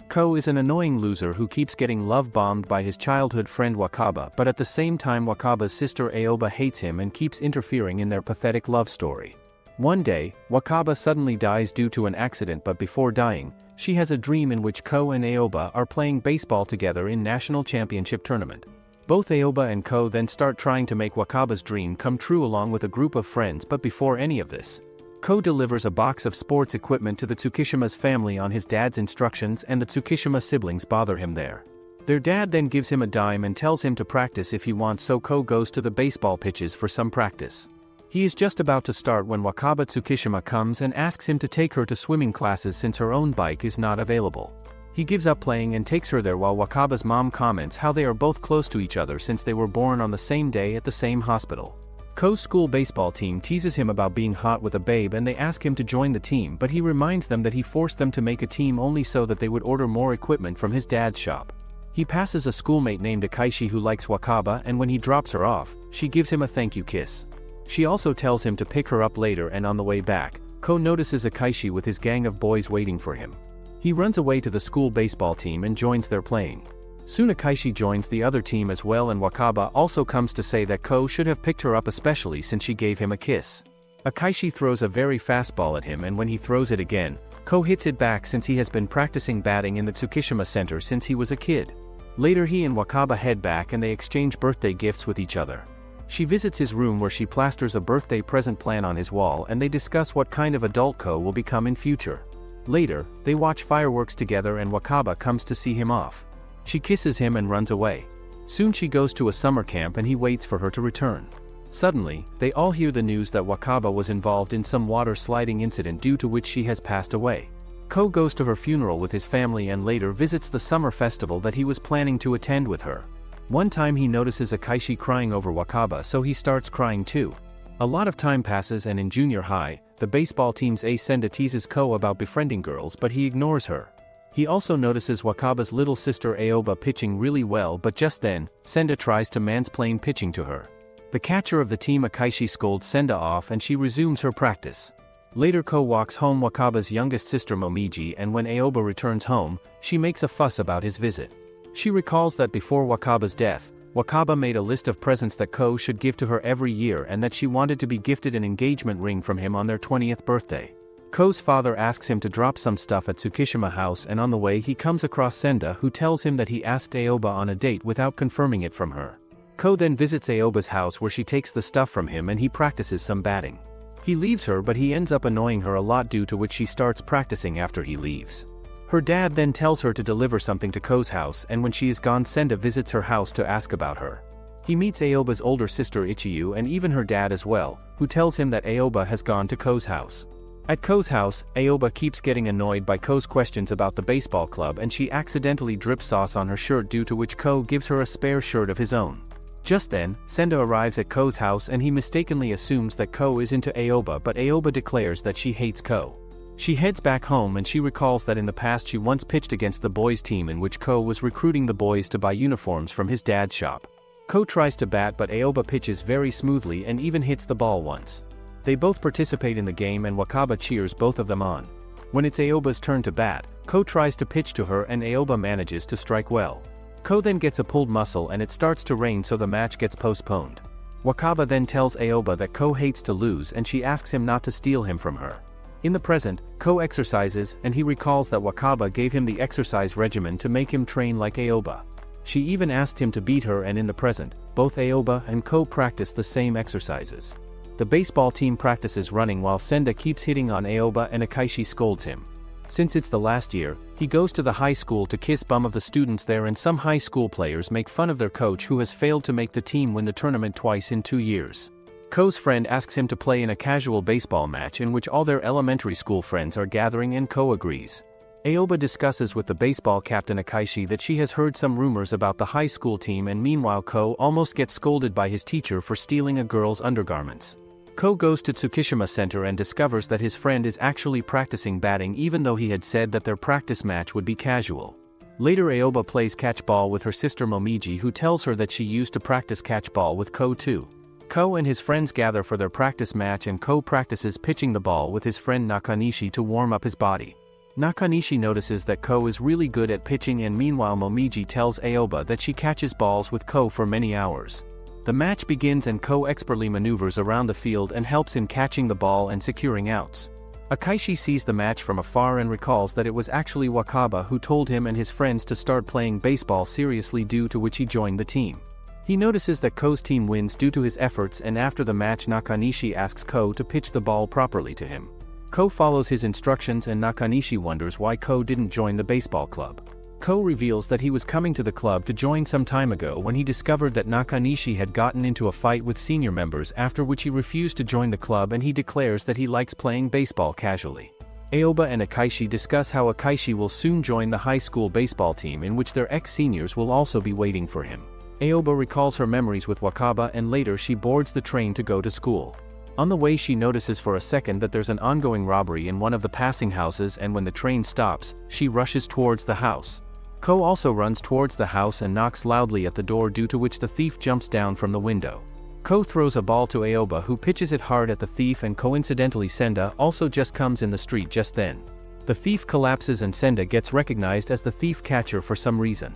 Ko is an annoying loser who keeps getting love-bombed by his childhood friend Wakaba, but at the same time Wakaba's sister Aoba hates him and keeps interfering in their pathetic love story. One day, Wakaba suddenly dies due to an accident, but before dying, she has a dream in which Ko and Aoba are playing baseball together in national championship tournament. Both Aoba and Ko then start trying to make Wakaba's dream come true along with a group of friends, but before any of this, Ko delivers a box of sports equipment to the Tsukishima's family on his dad's instructions, and the Tsukishima siblings bother him there. Their dad then gives him a dime and tells him to practice if he wants, so Ko goes to the baseball pitches for some practice. He is just about to start when Wakaba Tsukishima comes and asks him to take her to swimming classes since her own bike is not available. He gives up playing and takes her there, while Wakaba's mom comments how they are both close to each other since they were born on the same day at the same hospital. Ko's school baseball team teases him about being hot with a babe and they ask him to join the team, but he reminds them that he forced them to make a team only so that they would order more equipment from his dad's shop. He passes a schoolmate named Akaishi who likes Wakaba, and when he drops her off, she gives him a thank you kiss. She also tells him to pick her up later, and on the way back, Ko notices Akaishi with his gang of boys waiting for him. He runs away to the school baseball team and joins their playing. Soon Akaishi joins the other team as well, and Wakaba also comes to say that Ko should have picked her up especially since she gave him a kiss. Akaishi throws a very fast ball at him, and when he throws it again, Ko hits it back since he has been practicing batting in the Tsukishima Center since he was a kid. Later he and Wakaba head back and they exchange birthday gifts with each other. She visits his room where she plasters a birthday present plan on his wall, and they discuss what kind of adult Ko will become in future. Later, they watch fireworks together and Wakaba comes to see him off. She kisses him and runs away. Soon she goes to a summer camp and he waits for her to return. Suddenly, they all hear the news that Wakaba was involved in some water sliding incident due to which she has passed away. Ko goes to her funeral with his family and later visits the summer festival that he was planning to attend with her. One time he notices Akaishi crying over Wakaba, so he starts crying too. A lot of time passes, and in junior high, the baseball team's ace Senda teases Ko about befriending girls, but he ignores her. He also notices Wakaba's little sister Aoba pitching really well, but just then, Senda tries to mansplain pitching to her. The catcher of the team Akaishi scolds Senda off and she resumes her practice. Later Ko walks home Wakaba's youngest sister Momiji, and when Aoba returns home, she makes a fuss about his visit. She recalls that before Wakaba's death, Wakaba made a list of presents that Ko should give to her every year and that she wanted to be gifted an engagement ring from him on their 20th birthday. Ko's father asks him to drop some stuff at Tsukishima House, and on the way he comes across Senda, who tells him that he asked Aoba on a date without confirming it from her. Ko then visits Aoba's house where she takes the stuff from him and he practices some batting. He leaves her, but he ends up annoying her a lot, due to which she starts practicing after he leaves. Her dad then tells her to deliver something to Ko's house, and when she is gone Senda visits her house to ask about her. He meets Aoba's older sister Ichiyu and even her dad as well, who tells him that Aoba has gone to Ko's house. At Ko's house, Aoba keeps getting annoyed by Ko's questions about the baseball club and she accidentally drips sauce on her shirt, due to which Ko gives her a spare shirt of his own. Just then, Senda arrives at Ko's house and he mistakenly assumes that Ko is into Aoba, but Aoba declares that she hates Ko. She heads back home and she recalls that in the past she once pitched against the boys' team in which Ko was recruiting the boys to buy uniforms from his dad's shop. Ko tries to bat, but Aoba pitches very smoothly and even hits the ball once. They both participate in the game and Wakaba cheers both of them on. When it's Aoba's turn to bat, Ko tries to pitch to her and Aoba manages to strike well. Ko then gets a pulled muscle and it starts to rain, so the match gets postponed. Wakaba then tells Aoba that Ko hates to lose and she asks him not to steal him from her. In the present, Ko exercises and he recalls that Wakaba gave him the exercise regimen to make him train like Aoba. She even asked him to beat her, and in the present, both Aoba and Ko practice the same exercises. The baseball team practices running while Senda keeps hitting on Aoba and Akaishi scolds him. Since it's the last year, he goes to the high school to kiss bum of the students there, and some high school players make fun of their coach who has failed to make the team win the tournament twice in 2 years. Ko's friend asks him to play in a casual baseball match in which all their elementary school friends are gathering, and Ko agrees. Aoba discusses with the baseball captain Akaishi that she has heard some rumors about the high school team, and meanwhile Ko almost gets scolded by his teacher for stealing a girl's undergarments. Ko goes to Tsukishima Center and discovers that his friend is actually practicing batting, even though he had said that their practice match would be casual. Later Aoba plays catch ball with her sister Momiji, who tells her that she used to practice catch ball with Ko too. Ko and his friends gather for their practice match and Ko practices pitching the ball with his friend Nakanishi to warm up his body. Nakanishi notices that Ko is really good at pitching, and meanwhile Momiji tells Aoba that she catches balls with Ko for many hours. The match begins and Ko expertly maneuvers around the field and helps in catching the ball and securing outs. Akaishi sees the match from afar and recalls that it was actually Wakaba who told him and his friends to start playing baseball seriously, due to which he joined the team. He notices that Ko's team wins due to his efforts, and after the match Nakanishi asks Ko to pitch the ball properly to him. Ko follows his instructions and Nakanishi wonders why Ko didn't join the baseball club. Ko reveals that he was coming to the club to join some time ago when he discovered that Nakanishi had gotten into a fight with senior members, after which he refused to join the club and he declares that he likes playing baseball casually. Aoba and Akaishi discuss how Akaishi will soon join the high school baseball team, in which their ex-seniors will also be waiting for him. Aoba recalls her memories with Wakaba and later she boards the train to go to school. On the way she notices for a second that there's an ongoing robbery in one of the passing houses, and when the train stops, she rushes towards the house. Ko also runs towards the house and knocks loudly at the door, due to which the thief jumps down from the window. Ko throws a ball to Aoba who pitches it hard at the thief, and coincidentally Senda also just comes in the street just then. The thief collapses and Senda gets recognized as the thief catcher for some reason.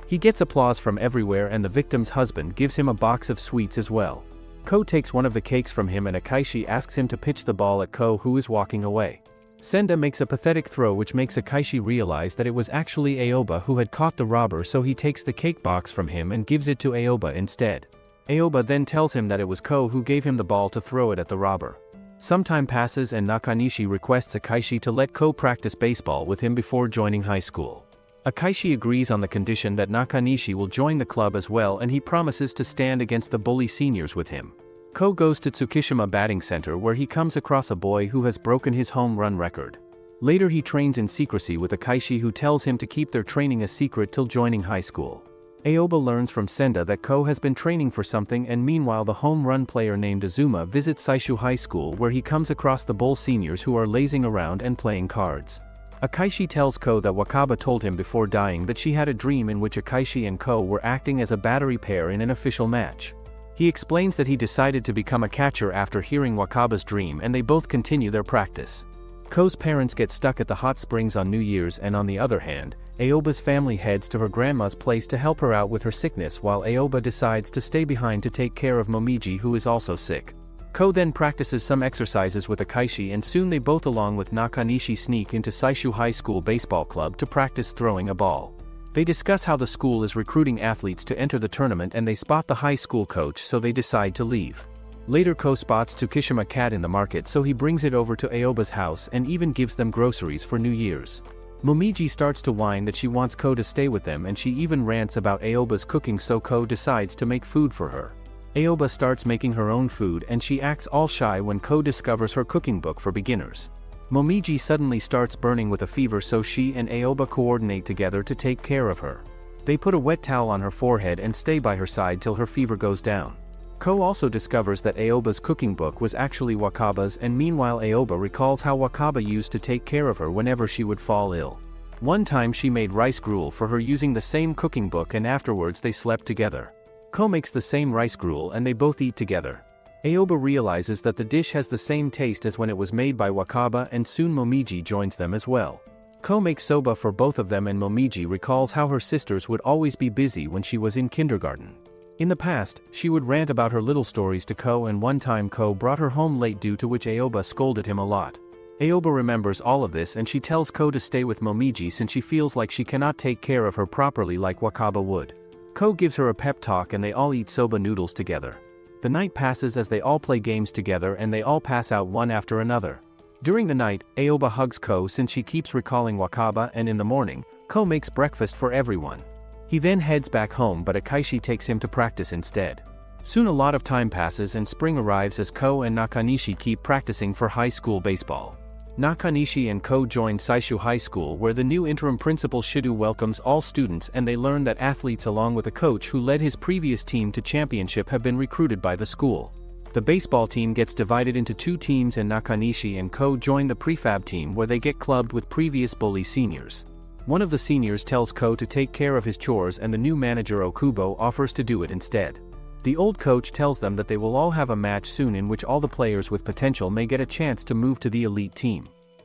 He gets applause from everywhere and the victim's husband gives him a box of sweets as well. Ko takes one of the cakes from him and Akaishi asks him to pitch the ball at Ko, who is walking away. Senda makes a pathetic throw which makes Akaishi realize that it was actually Aoba who had caught the robber, so he takes the cake box from him and gives it to Aoba instead. Aoba then tells him that it was Ko who gave him the ball to throw it at the robber. Some time passes and Nakanishi requests Akaishi to let Ko practice baseball with him before joining high school. Akaishi agrees on the condition that Nakanishi will join the club as well, and he promises to stand against the bully seniors with him. Ko goes to Tsukishima Batting Center where he comes across a boy who has broken his home run record. Later he trains in secrecy with Akaishi, who tells him to keep their training a secret till joining high school. Aoba learns from Senda that Ko has been training for something, and meanwhile the home run player named Azuma visits Saishu High School where he comes across the bull seniors who are lazing around and playing cards. Akaishi tells Ko that Wakaba told him before dying that she had a dream in which Akaishi and Ko were acting as a battery pair in an official match. He explains that he decided to become a catcher after hearing Wakaba's dream, and they both continue their practice. Ko's parents get stuck at the hot springs on New Year's, and on the other hand, Aoba's family heads to her grandma's place to help her out with her sickness, while Aoba decides to stay behind to take care of Momiji, who is also sick. Ko then practices some exercises with Akaishi, and soon they both along with Nakanishi sneak into Saishu High School baseball club to practice throwing a ball. They discuss how the school is recruiting athletes to enter the tournament, and they spot the high school coach, so they decide to leave. Later Ko spots Tsukishima cat in the market, so he brings it over to Aoba's house and even gives them groceries for New Year's. Momiji starts to whine that she wants Ko to stay with them, and she even rants about Aoba's cooking, so Ko decides to make food for her. Aoba starts making her own food and she acts all shy when Ko discovers her cooking book for beginners. Momiji suddenly starts burning with a fever, so she and Aoba coordinate together to take care of her. They put a wet towel on her forehead and stay by her side till her fever goes down. Ko also discovers that Aoba's cooking book was actually Wakaba's, and meanwhile Aoba recalls how Wakaba used to take care of her whenever she would fall ill. One time she made rice gruel for her using the same cooking book, and afterwards they slept together. Ko makes the same rice gruel and they both eat together. Aoba realizes that the dish has the same taste as when it was made by Wakaba, and soon Momiji joins them as well. Ko makes soba for both of them, and Momiji recalls how her sisters would always be busy when she was in kindergarten. In the past, she would rant about her little stories to Ko, and one time Ko brought her home late, due to which Aoba scolded him a lot. Aoba remembers all of this and she tells Ko to stay with Momiji since she feels like she cannot take care of her properly like Wakaba would. Ko gives her a pep talk and they all eat soba noodles together. The night passes as they all play games together and they all pass out one after another. During the night, Aoba hugs Ko since she keeps recalling Wakaba, and in the morning, Ko makes breakfast for everyone. He then heads back home, but Akaishi takes him to practice instead. Soon a lot of time passes and spring arrives as Ko and Nakanishi keep practicing for high school baseball. Nakanishi and Ko join Saishu High School where the new interim principal Shidu welcomes all students, and they learn that athletes along with a coach who led his previous team to championship have been recruited by the school. The baseball team gets divided into two teams and Nakanishi and Ko join the prefab team where they get clubbed with previous bully seniors. One of the seniors tells Ko to take care of his chores and the new manager Okubo offers to do it instead. The old coach tells them that they will all have a match soon in which all the players with potential may get a chance to move to the elite team.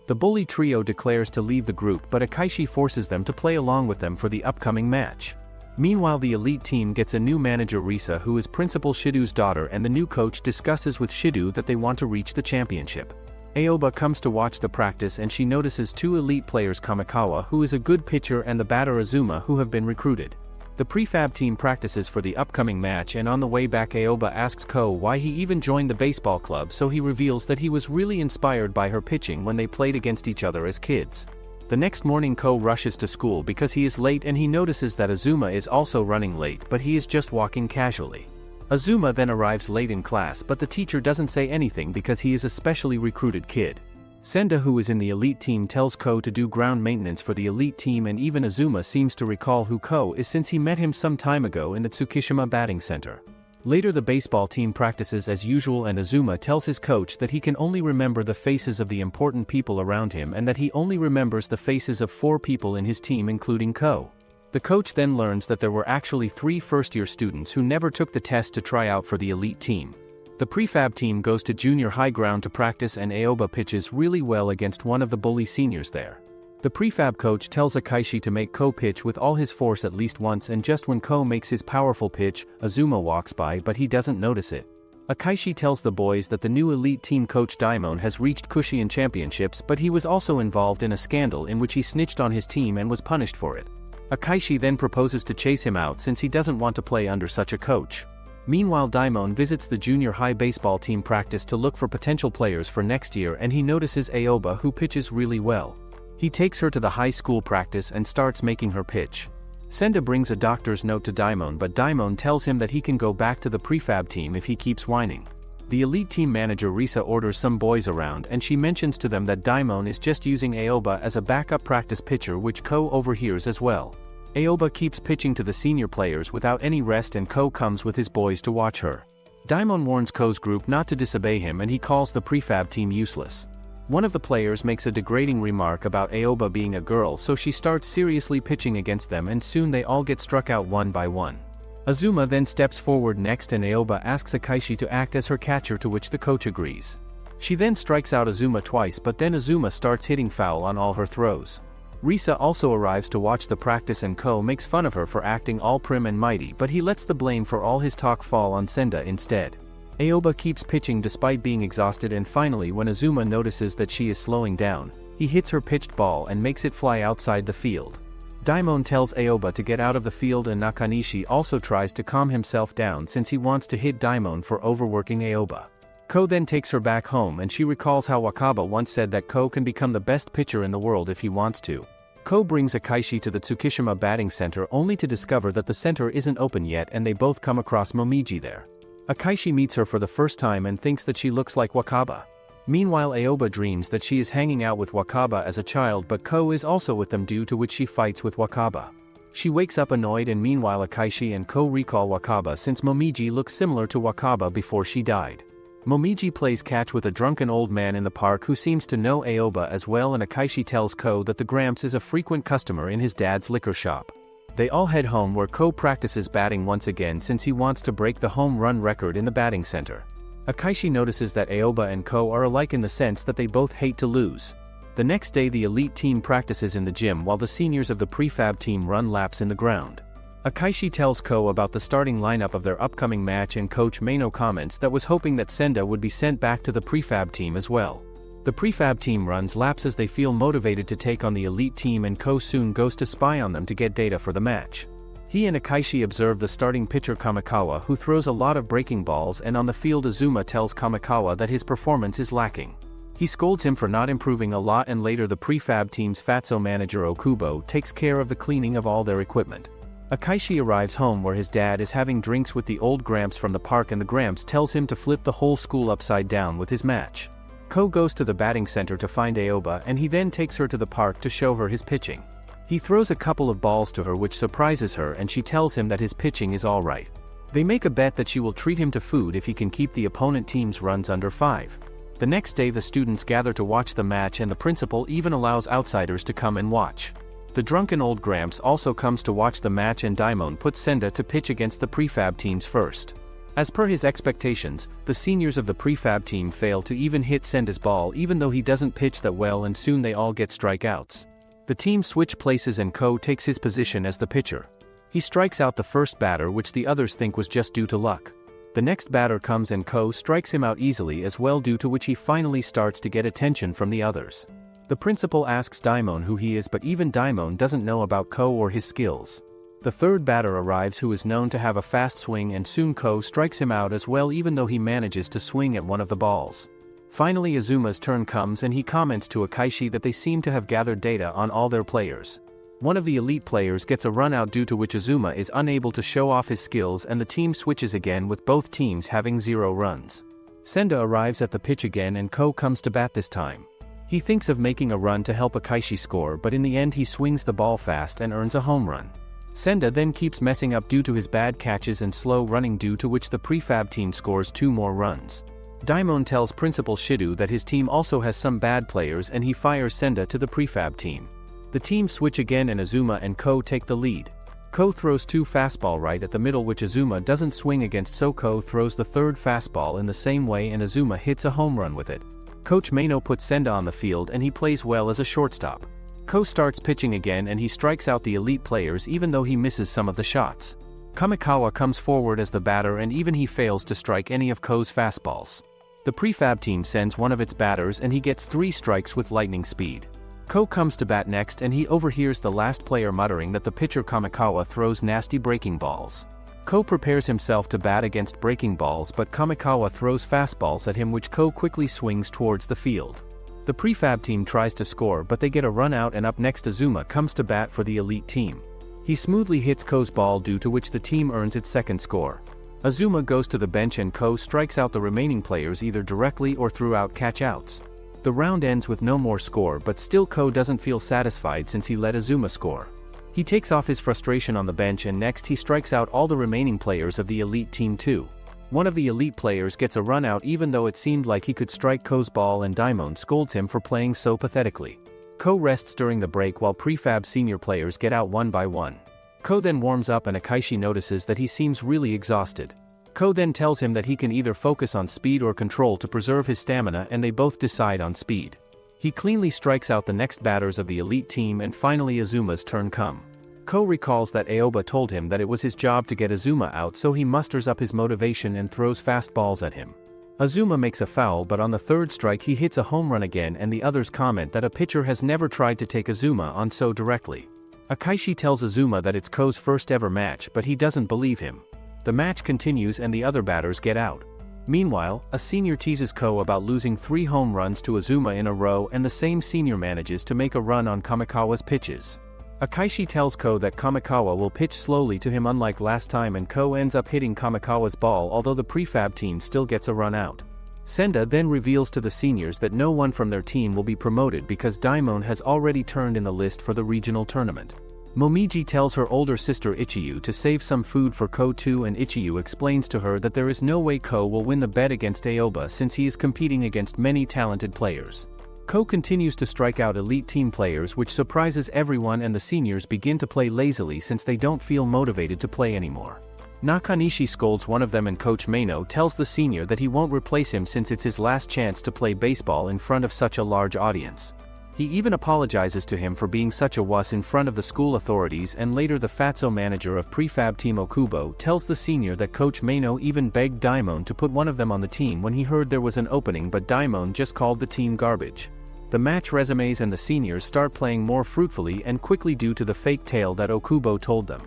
The bully trio declares to leave the group, but Akaishi forces them to play along with them for the upcoming match. Meanwhile, the elite team gets a new manager, Risa, who is Principal Shido's daughter, and the new coach discusses with Shido that they want to reach the championship. Aoba comes to watch the practice and she notices two elite players, Kamikawa, who is a good pitcher, and the batter Azuma, who have been recruited. The prefab team practices for the upcoming match, and on the way back Aoba asks Ko why he even joined the baseball club, so he reveals that he was really inspired by her pitching when they played against each other as kids. The next morning Ko rushes to school because he is late, and he notices that Azuma is also running late, but he is just walking casually. Azuma then arrives late in class, but the teacher doesn't say anything because he is a specially recruited kid. Senda, who is in the elite team, tells Ko to do ground maintenance for the elite team, and even Azuma seems to recall who Ko is since he met him some time ago in the Tsukishima batting center. Later the baseball team practices as usual, and Azuma tells his coach that he can only remember the faces of the important people around him and that he only remembers the faces of 4 people in his team, including Ko. The coach then learns that there were actually 3 first-year students who never took the test to try out for the elite team. The prefab team goes to junior high ground to practice, and Aoba pitches really well against one of the bully seniors there. The prefab coach tells Akaishi to make Ko pitch with all his force at least once, and just when Ko makes his powerful pitch, Azuma walks by, but he doesn't notice it. Akaishi tells the boys that the new elite team coach Daimon has reached Kushian championships, but he was also involved in a scandal in which he snitched on his team and was punished for it. Akaishi then proposes to chase him out since he doesn't want to play under such a coach. Meanwhile, Daimon visits the junior high baseball team practice to look for potential players for next year, and he notices Aoba, who pitches really well. He takes her to the high school practice and starts making her pitch. Senda brings a doctor's note to Daimon, but Daimon tells him that he can go back to the prefab team if he keeps whining. The elite team manager Risa orders some boys around, and she mentions to them that Daimon is just using Aoba as a backup practice pitcher, which Ko overhears as well. Aoba keeps pitching to the senior players without any rest, and Ko comes with his boys to watch her. Daimon warns Ko's group not to disobey him, and he calls the prefab team useless. One of the players makes a degrading remark about Aoba being a girl, so she starts seriously pitching against them, and soon they all get struck out one by one. Azuma then steps forward next, and Aoba asks Akaishi to act as her catcher, to which the coach agrees. She then strikes out Azuma twice, but then Azuma starts hitting foul on all her throws. Risa also arrives to watch the practice, and Ko makes fun of her for acting all prim and mighty, but he lets the blame for all his talk fall on Senda instead. Aoba keeps pitching despite being exhausted, and finally when Azuma notices that she is slowing down, he hits her pitched ball and makes it fly outside the field. Daimon tells Aoba to get out of the field, and Nakanishi also tries to calm himself down since he wants to hit Daimon for overworking Aoba. Ko then takes her back home, and she recalls how Wakaba once said that Ko can become the best pitcher in the world if he wants to. Ko brings Akaishi to the Tsukishima batting center only to discover that the center isn't open yet, and they both come across Momiji there. Akaishi meets her for the first time and thinks that she looks like Wakaba. Meanwhile, Aoba dreams that she is hanging out with Wakaba as a child, but Ko is also with them, due to which she fights with Wakaba. She wakes up annoyed, and meanwhile Akaishi and Ko recall Wakaba since Momiji looks similar to Wakaba before she died. Momiji plays catch with a drunken old man in the park who seems to know Aoba as well, and Akaishi tells Ko that the Gramps is a frequent customer in his dad's liquor shop. They all head home, where Ko practices batting once again since he wants to break the home run record in the batting center. Akaishi notices that Aoba and Ko are alike in the sense that they both hate to lose. The next day the elite team practices in the gym while the seniors of the prefab team run laps in the ground. Akaishi tells Ko about the starting lineup of their upcoming match, and Coach Mano comments that was hoping that Senda would be sent back to the prefab team as well. The prefab team runs laps as they feel motivated to take on the elite team, and Ko soon goes to spy on them to get data for the match. He and Akaishi observe the starting pitcher Kamikawa, who throws a lot of breaking balls, and on the field Azuma tells Kamikawa that his performance is lacking. He scolds him for not improving a lot, and later the prefab team's Fatso manager Okubo takes care of the cleaning of all their equipment. Akaishi arrives home where his dad is having drinks with the old Gramps from the park, and the Gramps tells him to flip the whole school upside down with his match. Ko goes to the batting center to find Aoba, and he then takes her to the park to show her his pitching. He throws a couple of balls to her which surprises her, and she tells him that his pitching is alright. They make a bet that she will treat him to food if he can keep the opponent team's runs under 5. The next day the students gather to watch the match, and the principal even allows outsiders to come and watch. The drunken old Gramps also comes to watch the match, and Daimon puts Senda to pitch against the prefab teams first. As per his expectations, the seniors of the prefab team fail to even hit Senda's ball even though he doesn't pitch that well, and soon they all get strikeouts. The team switch places and Ko takes his position as the pitcher. He strikes out the first batter, which the others think was just due to luck. The next batter comes and Ko strikes him out easily as well, due to which he finally starts to get attention from the others. The principal asks Daimon who he is, but even Daimon doesn't know about Ko or his skills. The third batter arrives, who is known to have a fast swing, and soon Ko strikes him out as well even though he manages to swing at one of the balls. Finally Azuma's turn comes and he comments to Akaishi that they seem to have gathered data on all their players. One of the elite players gets a run out, due to which Azuma is unable to show off his skills, and the team switches again with both teams having 0 runs. Senda arrives at the pitch again and Ko comes to bat this time. He thinks of making a run to help Akaishi score, but in the end he swings the ball fast and earns a home run. Senda then keeps messing up due to his bad catches and slow running, due to which the prefab team scores 2 more runs. Daimon tells Principal Shido that his team also has some bad players and he fires Senda to the prefab team. The team switch again and Azuma and Ko take the lead. Ko throws 2 fastball right at the middle, which Azuma doesn't swing against, so Ko throws the third fastball in the same way and Azuma hits a home run with it. Coach Mano puts Senda on the field and he plays well as a shortstop. Ko starts pitching again and he strikes out the elite players even though he misses some of the shots. Kamikawa comes forward as the batter and even he fails to strike any of Ko's fastballs. The prefab team sends one of its batters and he gets 3 strikes with lightning speed. Ko comes to bat next and he overhears the last player muttering that the pitcher Kamikawa throws nasty breaking balls. Ko prepares himself to bat against breaking balls, but Kamikawa throws fastballs at him, which Ko quickly swings towards the field. The prefab team tries to score but they get a run out, and up next Azuma comes to bat for the elite team. He smoothly hits Ko's ball, due to which the team earns its second score. Azuma goes to the bench and Ko strikes out the remaining players either directly or throughout catch-outs. The round ends with no more score, but still Ko doesn't feel satisfied since he let Azuma score. He takes off his frustration on the bench and next he strikes out all the remaining players of the elite team too. One of the elite players gets a run out even though it seemed like he could strike Ko's ball, and Daimon scolds him for playing so pathetically. Ko rests during the break while prefab senior players get out one by one. Ko then warms up and Akaishi notices that he seems really exhausted. Ko then tells him that he can either focus on speed or control to preserve his stamina, and they both decide on speed. He cleanly strikes out the next batters of the elite team and finally Azuma's turn comes. Ko recalls that Aoba told him that it was his job to get Azuma out, so he musters up his motivation and throws fastballs at him. Azuma makes a foul, but on the third strike he hits a home run again, and the others comment that a pitcher has never tried to take Azuma on so directly. Akaishi tells Azuma that it's Ko's first ever match, but he doesn't believe him. The match continues and the other batters get out. Meanwhile, a senior teases Ko about losing 3 home runs to Azuma in a row, and the same senior manages to make a run on Kamikawa's pitches. Akaishi tells Ko that Kamikawa will pitch slowly to him unlike last time, and Ko ends up hitting Kamikawa's ball, although the prefab team still gets a run out. Senda then reveals to the seniors that no one from their team will be promoted because Daimon has already turned in the list for the regional tournament. Momiji tells her older sister Ichiyu to save some food for Ko too, and Ichiyu explains to her that there is no way Ko will win the bet against Aoba since he is competing against many talented players. Ko continues to strike out elite team players, which surprises everyone, and the seniors begin to play lazily since they don't feel motivated to play anymore. Nakanishi scolds one of them and Coach Mano tells the senior that he won't replace him since it's his last chance to play baseball in front of such a large audience. He even apologizes to him for being such a wuss in front of the school authorities, and later the Fatso manager of prefab team Okubo tells the senior that Coach Mano even begged Daimon to put one of them on the team when he heard there was an opening, but Daimon just called the team garbage. The match resumes and the seniors start playing more fruitfully and quickly due to the fake tale that Okubo told them.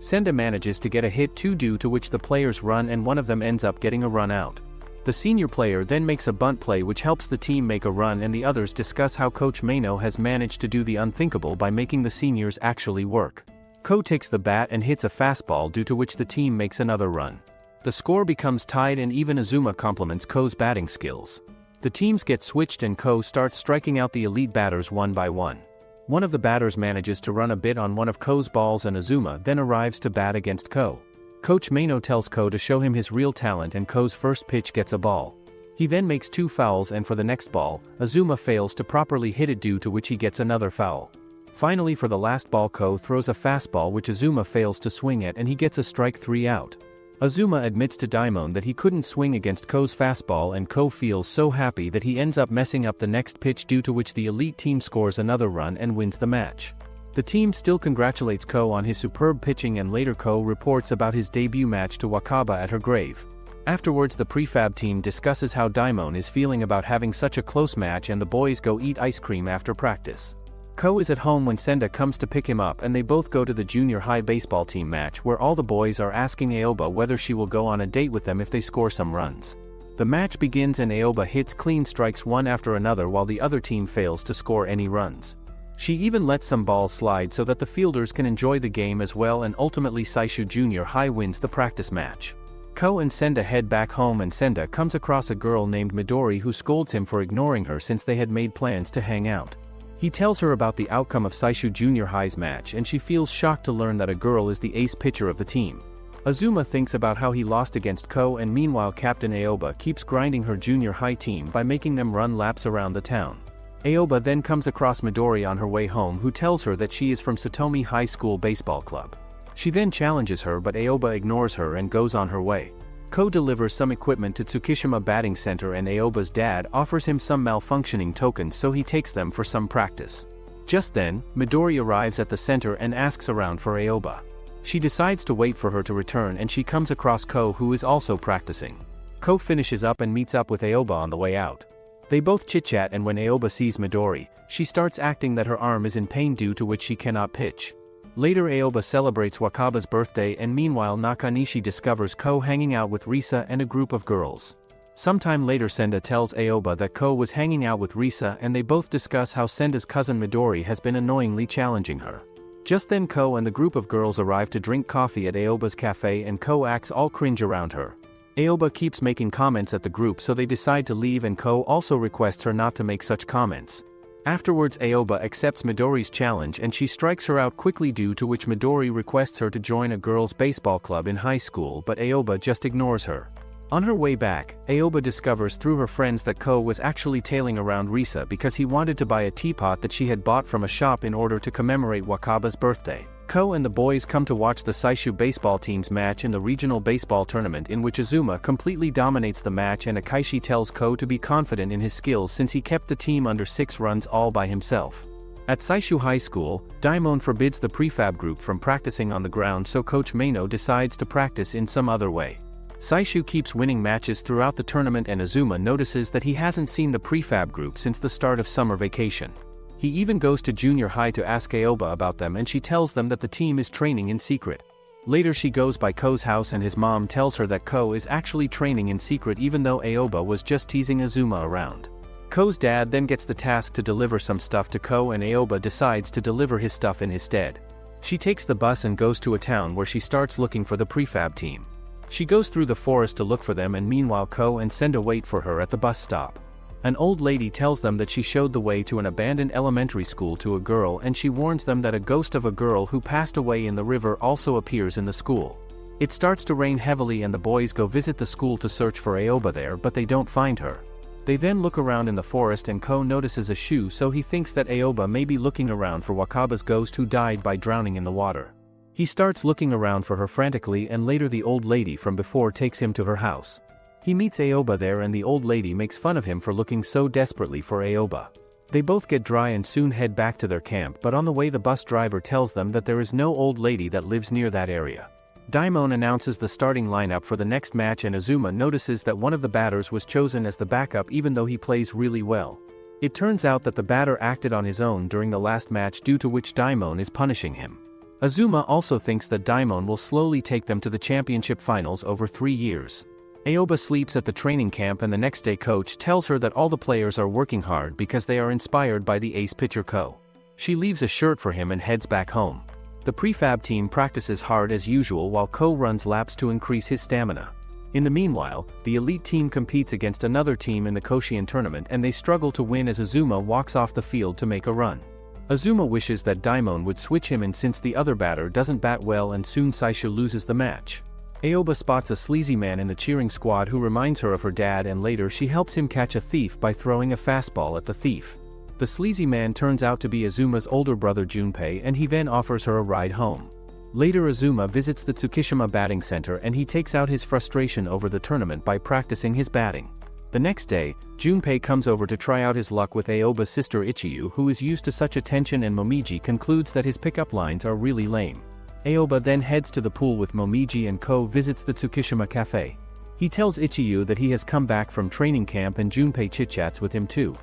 Senda manages to get a hit too, due to which the players run and one of them ends up getting a run out. The senior player then makes a bunt play which helps the team make a run, and the others discuss how Coach Mano has managed to do the unthinkable by making the seniors actually work. Ko takes the bat and hits a fastball, due to which the team makes another run. The score becomes tied and even Azuma compliments Ko's batting skills. The teams get switched and Ko starts striking out the elite batters one by one. One of the batters manages to run a bit on one of Ko's balls and Azuma then arrives to bat against Ko. Coach Mano tells Ko to show him his real talent, and Ko's first pitch gets a ball. He then makes 2 fouls, and for the next ball, Azuma fails to properly hit it, due to which he gets another foul. Finally, for the last ball, Ko throws a fastball which Azuma fails to swing at, and he gets a strike 3 out. Azuma admits to Daimon that he couldn't swing against Ko's fastball, and Ko feels so happy that he ends up messing up the next pitch, due to which the elite team scores another run and wins the match. The team still congratulates Ko on his superb pitching, and later Ko reports about his debut match to Wakaba at her grave. Afterwards, the prefab team discusses how Daimon is feeling about having such a close match, and the boys go eat ice cream after practice. Ko is at home when Senda comes to pick him up, and they both go to the junior high baseball team match, where all the boys are asking Aoba whether she will go on a date with them if they score some runs. The match begins and Aoba hits clean strikes one after another while the other team fails to score any runs. She even lets some balls slide so that the fielders can enjoy the game as well, and ultimately Saishu Junior High wins the practice match. Ko and Senda head back home, and Senda comes across a girl named Midori who scolds him for ignoring her since they had made plans to hang out. He tells her about the outcome of Saishu Junior High's match, and she feels shocked to learn that a girl is the ace pitcher of the team. Azuma thinks about how he lost against Ko, and meanwhile Captain Aoba keeps grinding her junior high team by making them run laps around the town. Aoba then comes across Midori on her way home, who tells her that she is from Satomi High School Baseball Club. She then challenges her, but Aoba ignores her and goes on her way. Ko delivers some equipment to Tsukishima Batting Center, and Aoba's dad offers him some malfunctioning tokens, so he takes them for some practice. Just then, Midori arrives at the center and asks around for Aoba. She decides to wait for her to return, and she comes across Ko, who is also practicing. Ko finishes up and meets up with Aoba on the way out. They both chit-chat, and when Aoba sees Midori, she starts acting that her arm is in pain, due to which she cannot pitch. Later Aoba celebrates Wakaba's birthday, and meanwhile Nakanishi discovers Ko hanging out with Risa and a group of girls. Sometime later Senda tells Aoba that Ko was hanging out with Risa, and they both discuss how Senda's cousin Midori has been annoyingly challenging her. Just then Ko and the group of girls arrive to drink coffee at Aoba's cafe, and Ko acts all cringe around her. Aoba keeps making comments at the group, so they decide to leave, and Ko also requests her not to make such comments. Afterwards Aoba accepts Midori's challenge, and she strikes her out quickly, due to which Midori requests her to join a girls' baseball club in high school, but Aoba just ignores her. On her way back, Aoba discovers through her friends that Ko was actually tailing around Risa because he wanted to buy a teapot that she had bought from a shop in order to commemorate Wakaba's birthday. Ko and the boys come to watch the Saishu baseball team's match in the regional baseball tournament, in which Azuma completely dominates the match, and Akaishi tells Ko to be confident in his skills since he kept the team under 6 runs all by himself. At Saishu High School, Daimon forbids the prefab group from practicing on the ground, so Coach Mano decides to practice in some other way. Saishu keeps winning matches throughout the tournament, and Azuma notices that he hasn't seen the prefab group since the start of summer vacation. He even goes to junior high to ask Aoba about them, and she tells them that the team is training in secret. Later she goes by Ko's house, and his mom tells her that Ko is actually training in secret, even though Aoba was just teasing Azuma around. Ko's dad then gets the task to deliver some stuff to Ko, and Aoba decides to deliver his stuff in his stead. She takes the bus and goes to a town where she starts looking for the prefab team. She goes through the forest to look for them, and meanwhile Ko and Senda wait for her at the bus stop. An old lady tells them that she showed the way to an abandoned elementary school to a girl, and she warns them that a ghost of a girl who passed away in the river also appears in the school. It starts to rain heavily, and the boys go visit the school to search for Aoba there, but they don't find her. They then look around in the forest, and Ko notices a shoe, so he thinks that Aoba may be looking around for Wakaba's ghost, who died by drowning in the water. He starts looking around for her frantically, and later the old lady from before takes him to her house. He meets Aoba there, and the old lady makes fun of him for looking so desperately for Aoba. They both get dry and soon head back to their camp, but on the way the bus driver tells them that there is no old lady that lives near that area. Daimon announces the starting lineup for the next match, and Azuma notices that one of the batters was chosen as the backup even though he plays really well. It turns out that the batter acted on his own during the last match, due to which Daimon is punishing him. Azuma also thinks that Daimon will slowly take them to the championship finals over 3 years. Aoba sleeps at the training camp, and the next day coach tells her that all the players are working hard because they are inspired by the ace pitcher Ko. She leaves a shirt for him and heads back home. The prefab team practices hard as usual while Ko runs laps to increase his stamina. In the meanwhile, the elite team competes against another team in the Koshien tournament, and they struggle to win as Azuma walks off the field to make a run. Azuma wishes that Daimon would switch him in since the other batter doesn't bat well, and soon Saishu loses the match. Aoba spots a sleazy man in the cheering squad who reminds her of her dad, and later she helps him catch a thief by throwing a fastball at the thief. The sleazy man turns out to be Azuma's older brother Junpei, and he then offers her a ride home. Later Azuma visits the Tsukishima batting center and he takes out his frustration over the tournament by practicing his batting. The next day, Junpei comes over to try out his luck with Aoba's sister Ichiyu, who is used to such attention, and Momiji concludes that his pickup lines are really lame. Aoba then heads to the pool with Momiji and Ko visits the Tsukishima cafe. He tells Ichiyu that he has come back from training camp and Junpei chit-chats with him too.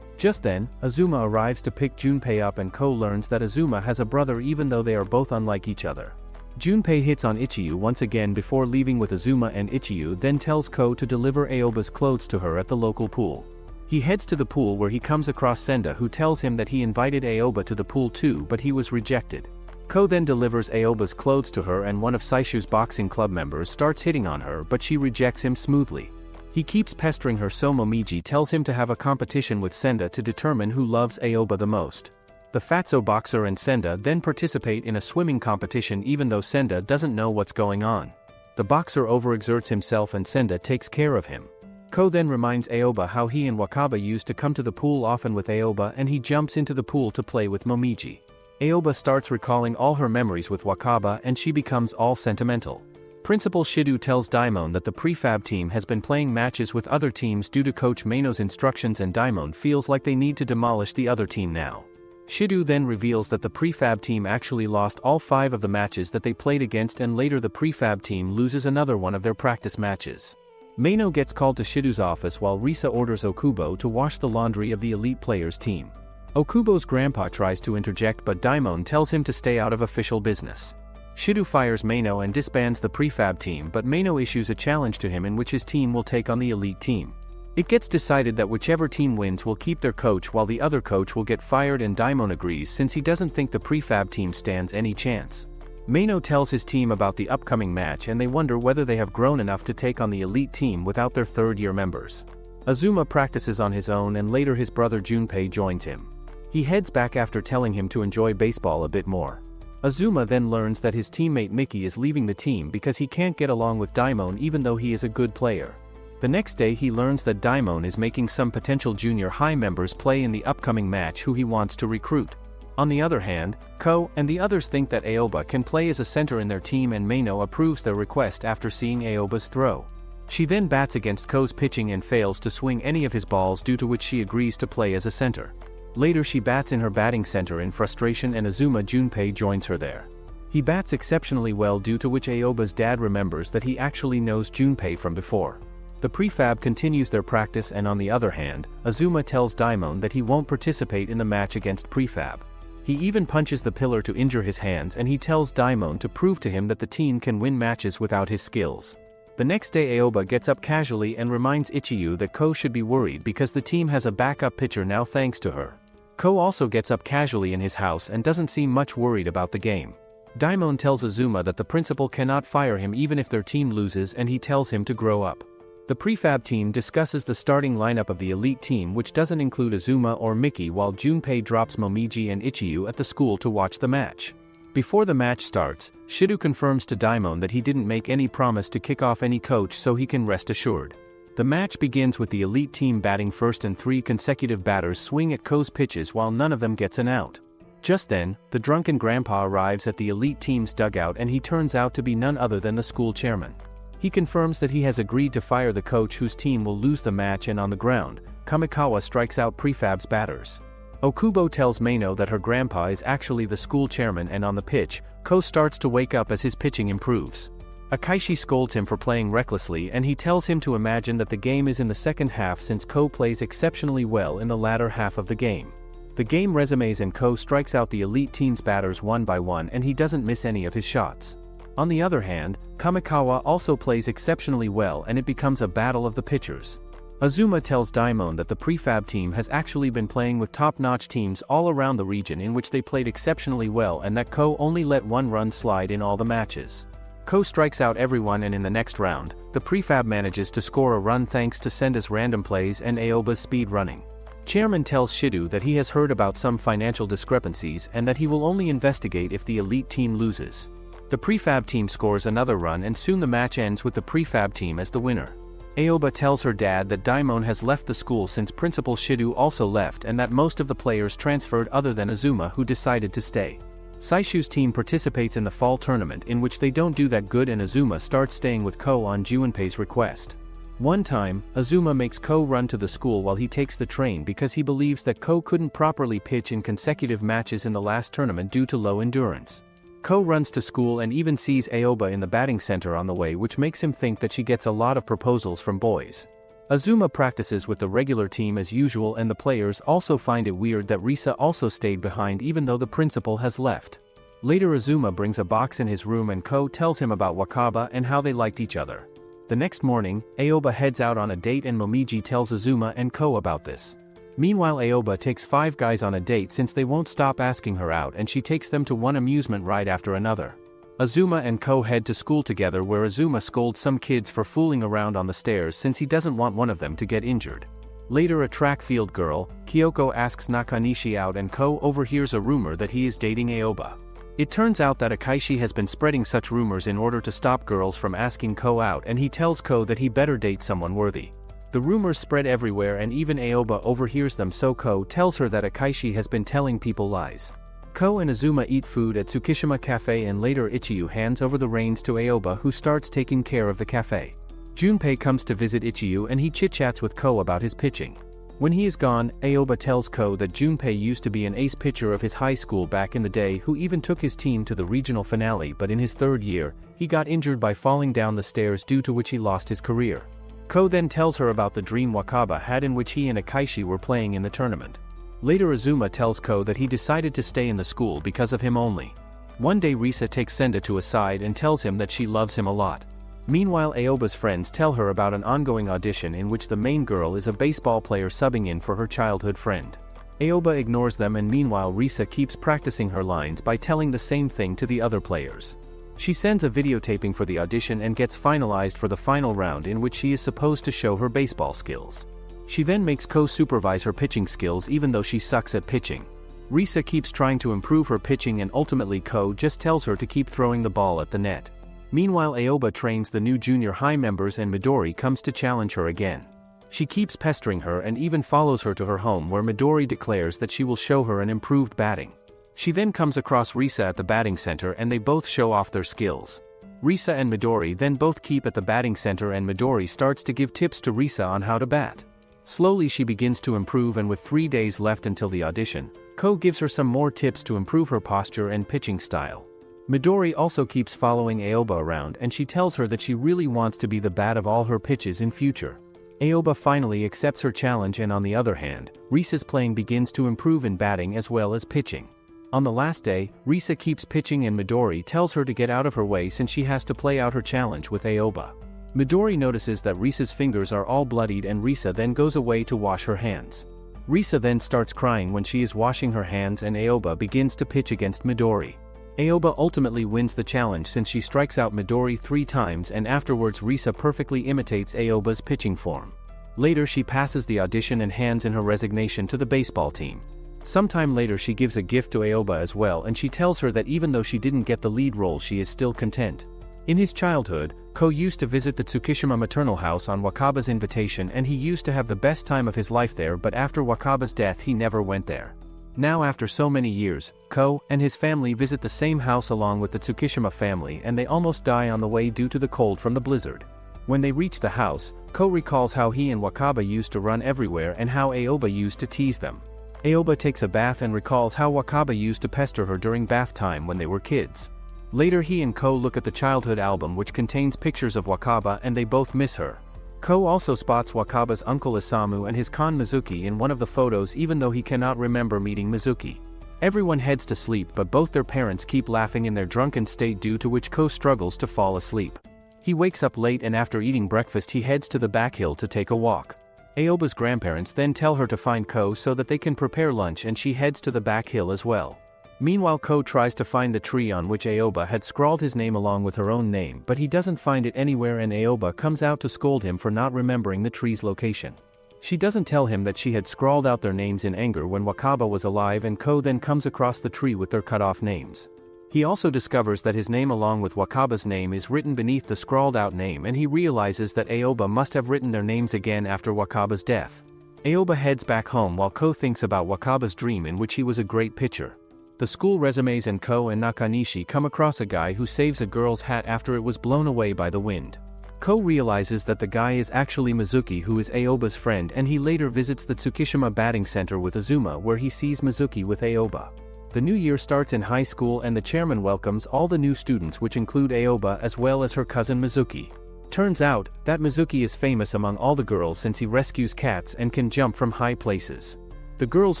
Just then, Azuma arrives to pick Junpei up and Ko learns that Azuma has a brother even though they are both unlike each other. Junpei hits on Ichiyu once again before leaving with Azuma, and Ichiyu then tells Ko to deliver Aoba's clothes to her at the local pool. He heads to the pool where he comes across Senda, who tells him that he invited Aoba to the pool too but he was rejected. Ko then delivers Aoba's clothes to her and one of Saishu's boxing club members starts hitting on her but she rejects him smoothly. He keeps pestering her, so Momiji tells him to have a competition with Senda to determine who loves Aoba the most. The Fatso boxer and Senda then participate in a swimming competition even though Senda doesn't know what's going on. The boxer overexerts himself and Senda takes care of him. Ko then reminds Aoba how he and Wakaba used to come to the pool often with Aoba, and he jumps into the pool to play with Momiji. Aoba starts recalling all her memories with Wakaba and she becomes all sentimental. Principal Shidu tells Daimon that the prefab team has been playing matches with other teams due to Coach Meino's instructions, and Daimon feels like they need to demolish the other team now. Shidu then reveals that the prefab team actually lost all 5 of the matches that they played against, and later the prefab team loses another one of their practice matches. Meino gets called to Shidu's office while Risa orders Okubo to wash the laundry of the elite players team. Okubo's grandpa tries to interject but Daimon tells him to stay out of official business. Shidu fires Meino and disbands the prefab team, but Meino issues a challenge to him in which his team will take on the elite team. It gets decided that whichever team wins will keep their coach while the other coach will get fired, and Daimon agrees since he doesn't think the prefab team stands any chance. Meino tells his team about the upcoming match and they wonder whether they have grown enough to take on the elite team without their third-year members. Azuma practices on his own and later his brother Junpei joins him. He heads back after telling him to enjoy baseball a bit more. Azuma then learns that his teammate Miki is leaving the team because he can't get along with Daimon even though he is a good player. The next day he learns that Daimon is making some potential junior high members play in the upcoming match who he wants to recruit. On the other hand, Ko and the others think that Aoba can play as a center in their team, and Meino approves their request after seeing Aoba's throw. She then bats against Ko's pitching and fails to swing any of his balls, due to which she agrees to play as a center. Later she bats in her batting center in frustration and Azuma Junpei joins her there. He bats exceptionally well, due to which Aoba's dad remembers that he actually knows Junpei from before. The prefab continues their practice, and on the other hand, Azuma tells Daimon that he won't participate in the match against prefab. He even punches the pillar to injure his hands, and he tells Daimon to prove to him that the team can win matches without his skills. The next day Aoba gets up casually and reminds Ichiyu that Ko should be worried because the team has a backup pitcher now thanks to her. Ko also gets up casually in his house and doesn't seem much worried about the game. Daimon tells Azuma that the principal cannot fire him even if their team loses, and he tells him to grow up. The prefab team discusses the starting lineup of the elite team, which doesn't include Azuma or Miki, while Junpei drops Momiji and Ichiyu at the school to watch the match. Before the match starts, Shidu confirms to Daimon that he didn't make any promise to kick off any coach, so he can rest assured. The match begins with the elite team batting first, and 3 consecutive batters swing at Ko's pitches while none of them gets an out. Just then, the drunken grandpa arrives at the elite team's dugout, and he turns out to be none other than the school chairman. He confirms that he has agreed to fire the coach whose team will lose the match, and on the ground, Kamikawa strikes out prefab's batters. Okubo tells Meino that her grandpa is actually the school chairman, and on the pitch, Ko starts to wake up as his pitching improves. Akaishi scolds him for playing recklessly, and he tells him to imagine that the game is in the second half since Ko plays exceptionally well in the latter half of the game. The game resumes and Ko strikes out the elite team's batters one by one, and he doesn't miss any of his shots. On the other hand, Kamikawa also plays exceptionally well, and it becomes a battle of the pitchers. Azuma tells Daimon that the prefab team has actually been playing with top-notch teams all around the region in which they played exceptionally well, and that Ko only let 1 run slide in all the matches. Ko strikes out everyone, and in the next round, the prefab manages to score a run thanks to Senda's random plays and Aoba's speed running. Chairman tells Shidu that he has heard about some financial discrepancies and that he will only investigate if the elite team loses. The prefab team scores another run, and soon the match ends with the prefab team as the winner. Aoba tells her dad that Daimon has left the school since Principal Shidu also left, and that most of the players transferred other than Azuma, who decided to stay. Saishu's team participates in the fall tournament in which they don't do that good and Azuma starts staying with Ko on Junpei's request. One time, Azuma makes Ko run to the school while he takes the train because he believes that Ko couldn't properly pitch in consecutive matches in the last tournament due to low endurance. Ko runs to school and even sees Aoba in the batting center on the way, which makes him think that she gets a lot of proposals from boys. Azuma practices with the regular team as usual, and the players also find it weird that Risa also stayed behind even though the principal has left. Later Azuma brings a box in his room and Ko tells him about Wakaba and how they liked each other. The next morning, Aoba heads out on a date and Momiji tells Azuma and Ko about this. Meanwhile Aoba takes 5 guys on a date since they won't stop asking her out, and she takes them to one amusement ride after another. Azuma and Ko head to school together where Azuma scolds some kids for fooling around on the stairs since he doesn't want one of them to get injured. Later a track field girl, Kyoko, asks Nakanishi out and Ko overhears a rumor that he is dating Aoba. It turns out that Akaishi has been spreading such rumors in order to stop girls from asking Ko out, and he tells Ko that he better date someone worthy. The rumors spread everywhere and even Aoba overhears them, so Ko tells her that Akaishi has been telling people lies. Ko and Azuma eat food at Tsukishima Cafe and later Ichiyu hands over the reins to Aoba, who starts taking care of the cafe. Junpei comes to visit Ichiyu and he chit-chats with Ko about his pitching. When he is gone, Aoba tells Ko that Junpei used to be an ace pitcher of his high school back in the day who even took his team to the regional finale, but in his 3rd year, he got injured by falling down the stairs, due to which he lost his career. Ko then tells her about the dream Wakaba had in which he and Akaishi were playing in the tournament. Later Azuma tells Ko that he decided to stay in the school because of him only. One day Risa takes Senda to a side and tells him that she loves him a lot. Meanwhile Aoba's friends tell her about an ongoing audition in which the main girl is a baseball player subbing in for her childhood friend. Aoba ignores them, and meanwhile Risa keeps practicing her lines by telling the same thing to the other players. She sends a videotaping for the audition and gets finalized for the final round in which she is supposed to show her baseball skills. She then makes Ko supervise her pitching skills even though she sucks at pitching. Risa keeps trying to improve her pitching and ultimately Ko just tells her to keep throwing the ball at the net. Meanwhile Aoba trains the new junior high members and Midori comes to challenge her again. She keeps pestering her and even follows her to her home, where Midori declares that she will show her an improved batting. She then comes across Risa at the batting center and they both show off their skills. Risa and Midori then both keep at the batting center and Midori starts to give tips to Risa on how to bat. Slowly she begins to improve, and with 3 days left until the audition, Ko gives her some more tips to improve her posture and pitching style. Midori also keeps following Aoba around and she tells her that she really wants to be the bat of all her pitches in future. Aoba finally accepts her challenge, and on the other hand, Risa's playing begins to improve in batting as well as pitching. On the last day, Risa keeps pitching and Midori tells her to get out of her way since she has to play out her challenge with Aoba. Midori notices that Risa's fingers are all bloodied and Risa then goes away to wash her hands. Risa then starts crying when she is washing her hands and Aoba begins to pitch against Midori. Aoba ultimately wins the challenge since she strikes out Midori 3 times, and afterwards Risa perfectly imitates Aoba's pitching form. Later she passes the audition and hands in her resignation to the baseball team. Sometime later she gives a gift to Aoba as well, and she tells her that even though she didn't get the lead role she is still content. In his childhood, Ko used to visit the Tsukishima maternal house on Wakaba's invitation and he used to have the best time of his life there, but after Wakaba's death he never went there. Now after so many years, Ko and his family visit the same house along with the Tsukishima family, and they almost die on the way due to the cold from the blizzard. When they reach the house, Ko recalls how he and Wakaba used to run everywhere and how Aoba used to tease them. Aoba takes a bath and recalls how Wakaba used to pester her during bath time when they were kids. Later he and Ko look at the childhood album which contains pictures of Wakaba and they both miss her. Ko also spots Wakaba's uncle Isamu and his Kon Mizuki in one of the photos, even though he cannot remember meeting Mizuki. Everyone heads to sleep, but both their parents keep laughing in their drunken state, due to which Ko struggles to fall asleep. He wakes up late and after eating breakfast he heads to the back hill to take a walk. Aoba's grandparents then tell her to find Ko so that they can prepare lunch, and she heads to the back hill as well. Meanwhile Ko tries to find the tree on which Aoba had scrawled his name along with her own name, but he doesn't find it anywhere and Aoba comes out to scold him for not remembering the tree's location. She doesn't tell him that she had scrawled out their names in anger when Wakaba was alive, and Ko then comes across the tree with their cut-off names. He also discovers that his name along with Wakaba's name is written beneath the scrawled out name, and he realizes that Aoba must have written their names again after Wakaba's death. Aoba heads back home while Ko thinks about Wakaba's dream in which he was a great pitcher. The school resumes and Ko and Nakanishi come across a guy who saves a girl's hat after it was blown away by the wind. Ko realizes that the guy is actually Mizuki, who is Aoba's friend, and he later visits the Tsukishima batting center with Azuma, where he sees Mizuki with Aoba. The new year starts in high school and the chairman welcomes all the new students, which include Aoba as well as her cousin Mizuki. Turns out that Mizuki is famous among all the girls since he rescues cats and can jump from high places. The girls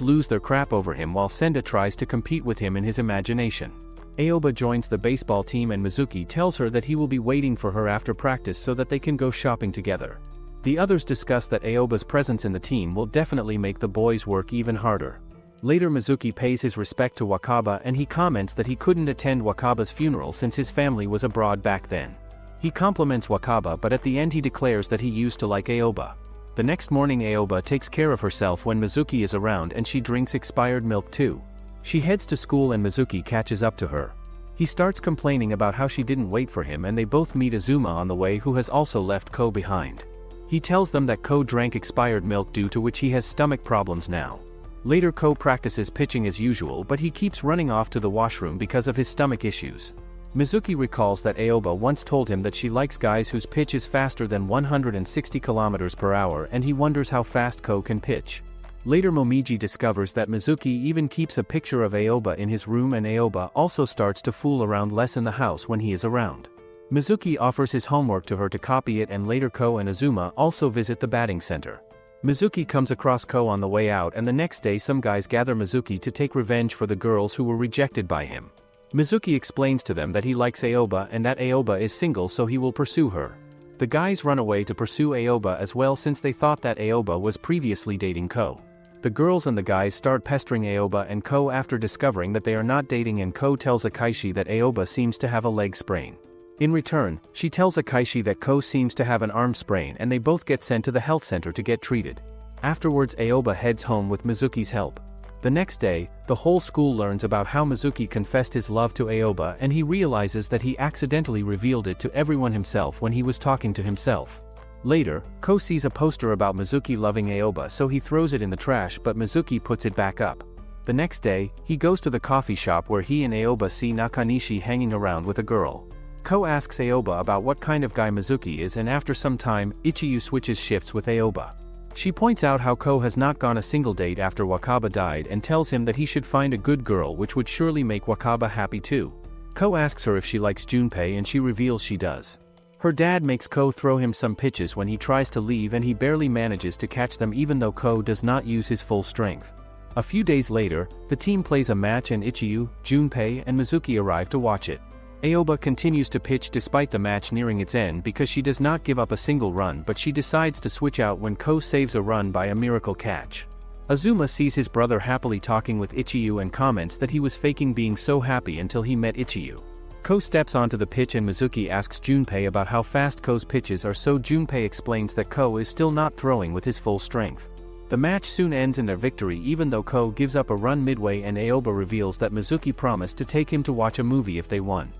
lose their crap over him while Senda tries to compete with him in his imagination. Aoba joins the baseball team and Mizuki tells her that he will be waiting for her after practice so that they can go shopping together. The others discuss that Aoba's presence in the team will definitely make the boys work even harder. Later, Mizuki pays his respect to Wakaba and he comments that he couldn't attend Wakaba's funeral since his family was abroad back then. He compliments Wakaba, but at the end he declares that he used to like Aoba. The next morning Aoba takes care of herself when Mizuki is around and she drinks expired milk too. She heads to school and Mizuki catches up to her. He starts complaining about how she didn't wait for him and they both meet Azuma on the way, who has also left Ko behind. He tells them that Ko drank expired milk, due to which he has stomach problems now. Later Ko practices pitching as usual, but he keeps running off to the washroom because of his stomach issues. Mizuki recalls that Aoba once told him that she likes guys whose pitch is faster than 160 km per hour, and he wonders how fast Ko can pitch. Later Momiji discovers that Mizuki even keeps a picture of Aoba in his room, and Aoba also starts to fool around less in the house when he is around. Mizuki offers his homework to her to copy it, and later Ko and Azuma also visit the batting center. Mizuki comes across Ko on the way out, and the next day some guys gather Mizuki to take revenge for the girls who were rejected by him. Mizuki explains to them that he likes Aoba and that Aoba is single, so he will pursue her. The guys run away to pursue Aoba as well, since they thought that Aoba was previously dating Ko. The girls and the guys start pestering Aoba and Ko after discovering that they are not dating, and Ko tells Akaishi that Aoba seems to have a leg sprain. In return, she tells Akaishi that Ko seems to have an arm sprain, and they both get sent to the health center to get treated. Afterwards Aoba heads home with Mizuki's help. The next day, the whole school learns about how Mizuki confessed his love to Aoba, and he realizes that he accidentally revealed it to everyone himself when he was talking to himself. Later, Ko sees a poster about Mizuki loving Aoba, so he throws it in the trash, but Mizuki puts it back up. The next day, he goes to the coffee shop where he and Aoba see Nakanishi hanging around with a girl. Ko asks Aoba about what kind of guy Mizuki is, and after some time, Ichiyu switches shifts with Aoba. She points out how Ko has not gone a single date after Wakaba died and tells him that he should find a good girl, which would surely make Wakaba happy too. Ko asks her if she likes Junpei and she reveals she does. Her dad makes Ko throw him some pitches when he tries to leave, and he barely manages to catch them even though Ko does not use his full strength. A few days later, the team plays a match and Ichiyu, Junpei, and Mizuki arrive to watch it. Aoba continues to pitch despite the match nearing its end because she does not give up a single run, but she decides to switch out when Ko saves a run by a miracle catch. Azuma sees his brother happily talking with Ichiyu and comments that he was faking being so happy until he met Ichiyu. Ko steps onto the pitch and Mizuki asks Junpei about how fast Ko's pitches are, so Junpei explains that Ko is still not throwing with his full strength. The match soon ends in their victory even though Ko gives up a run midway, and Aoba reveals that Mizuki promised to take him to watch a movie if they won.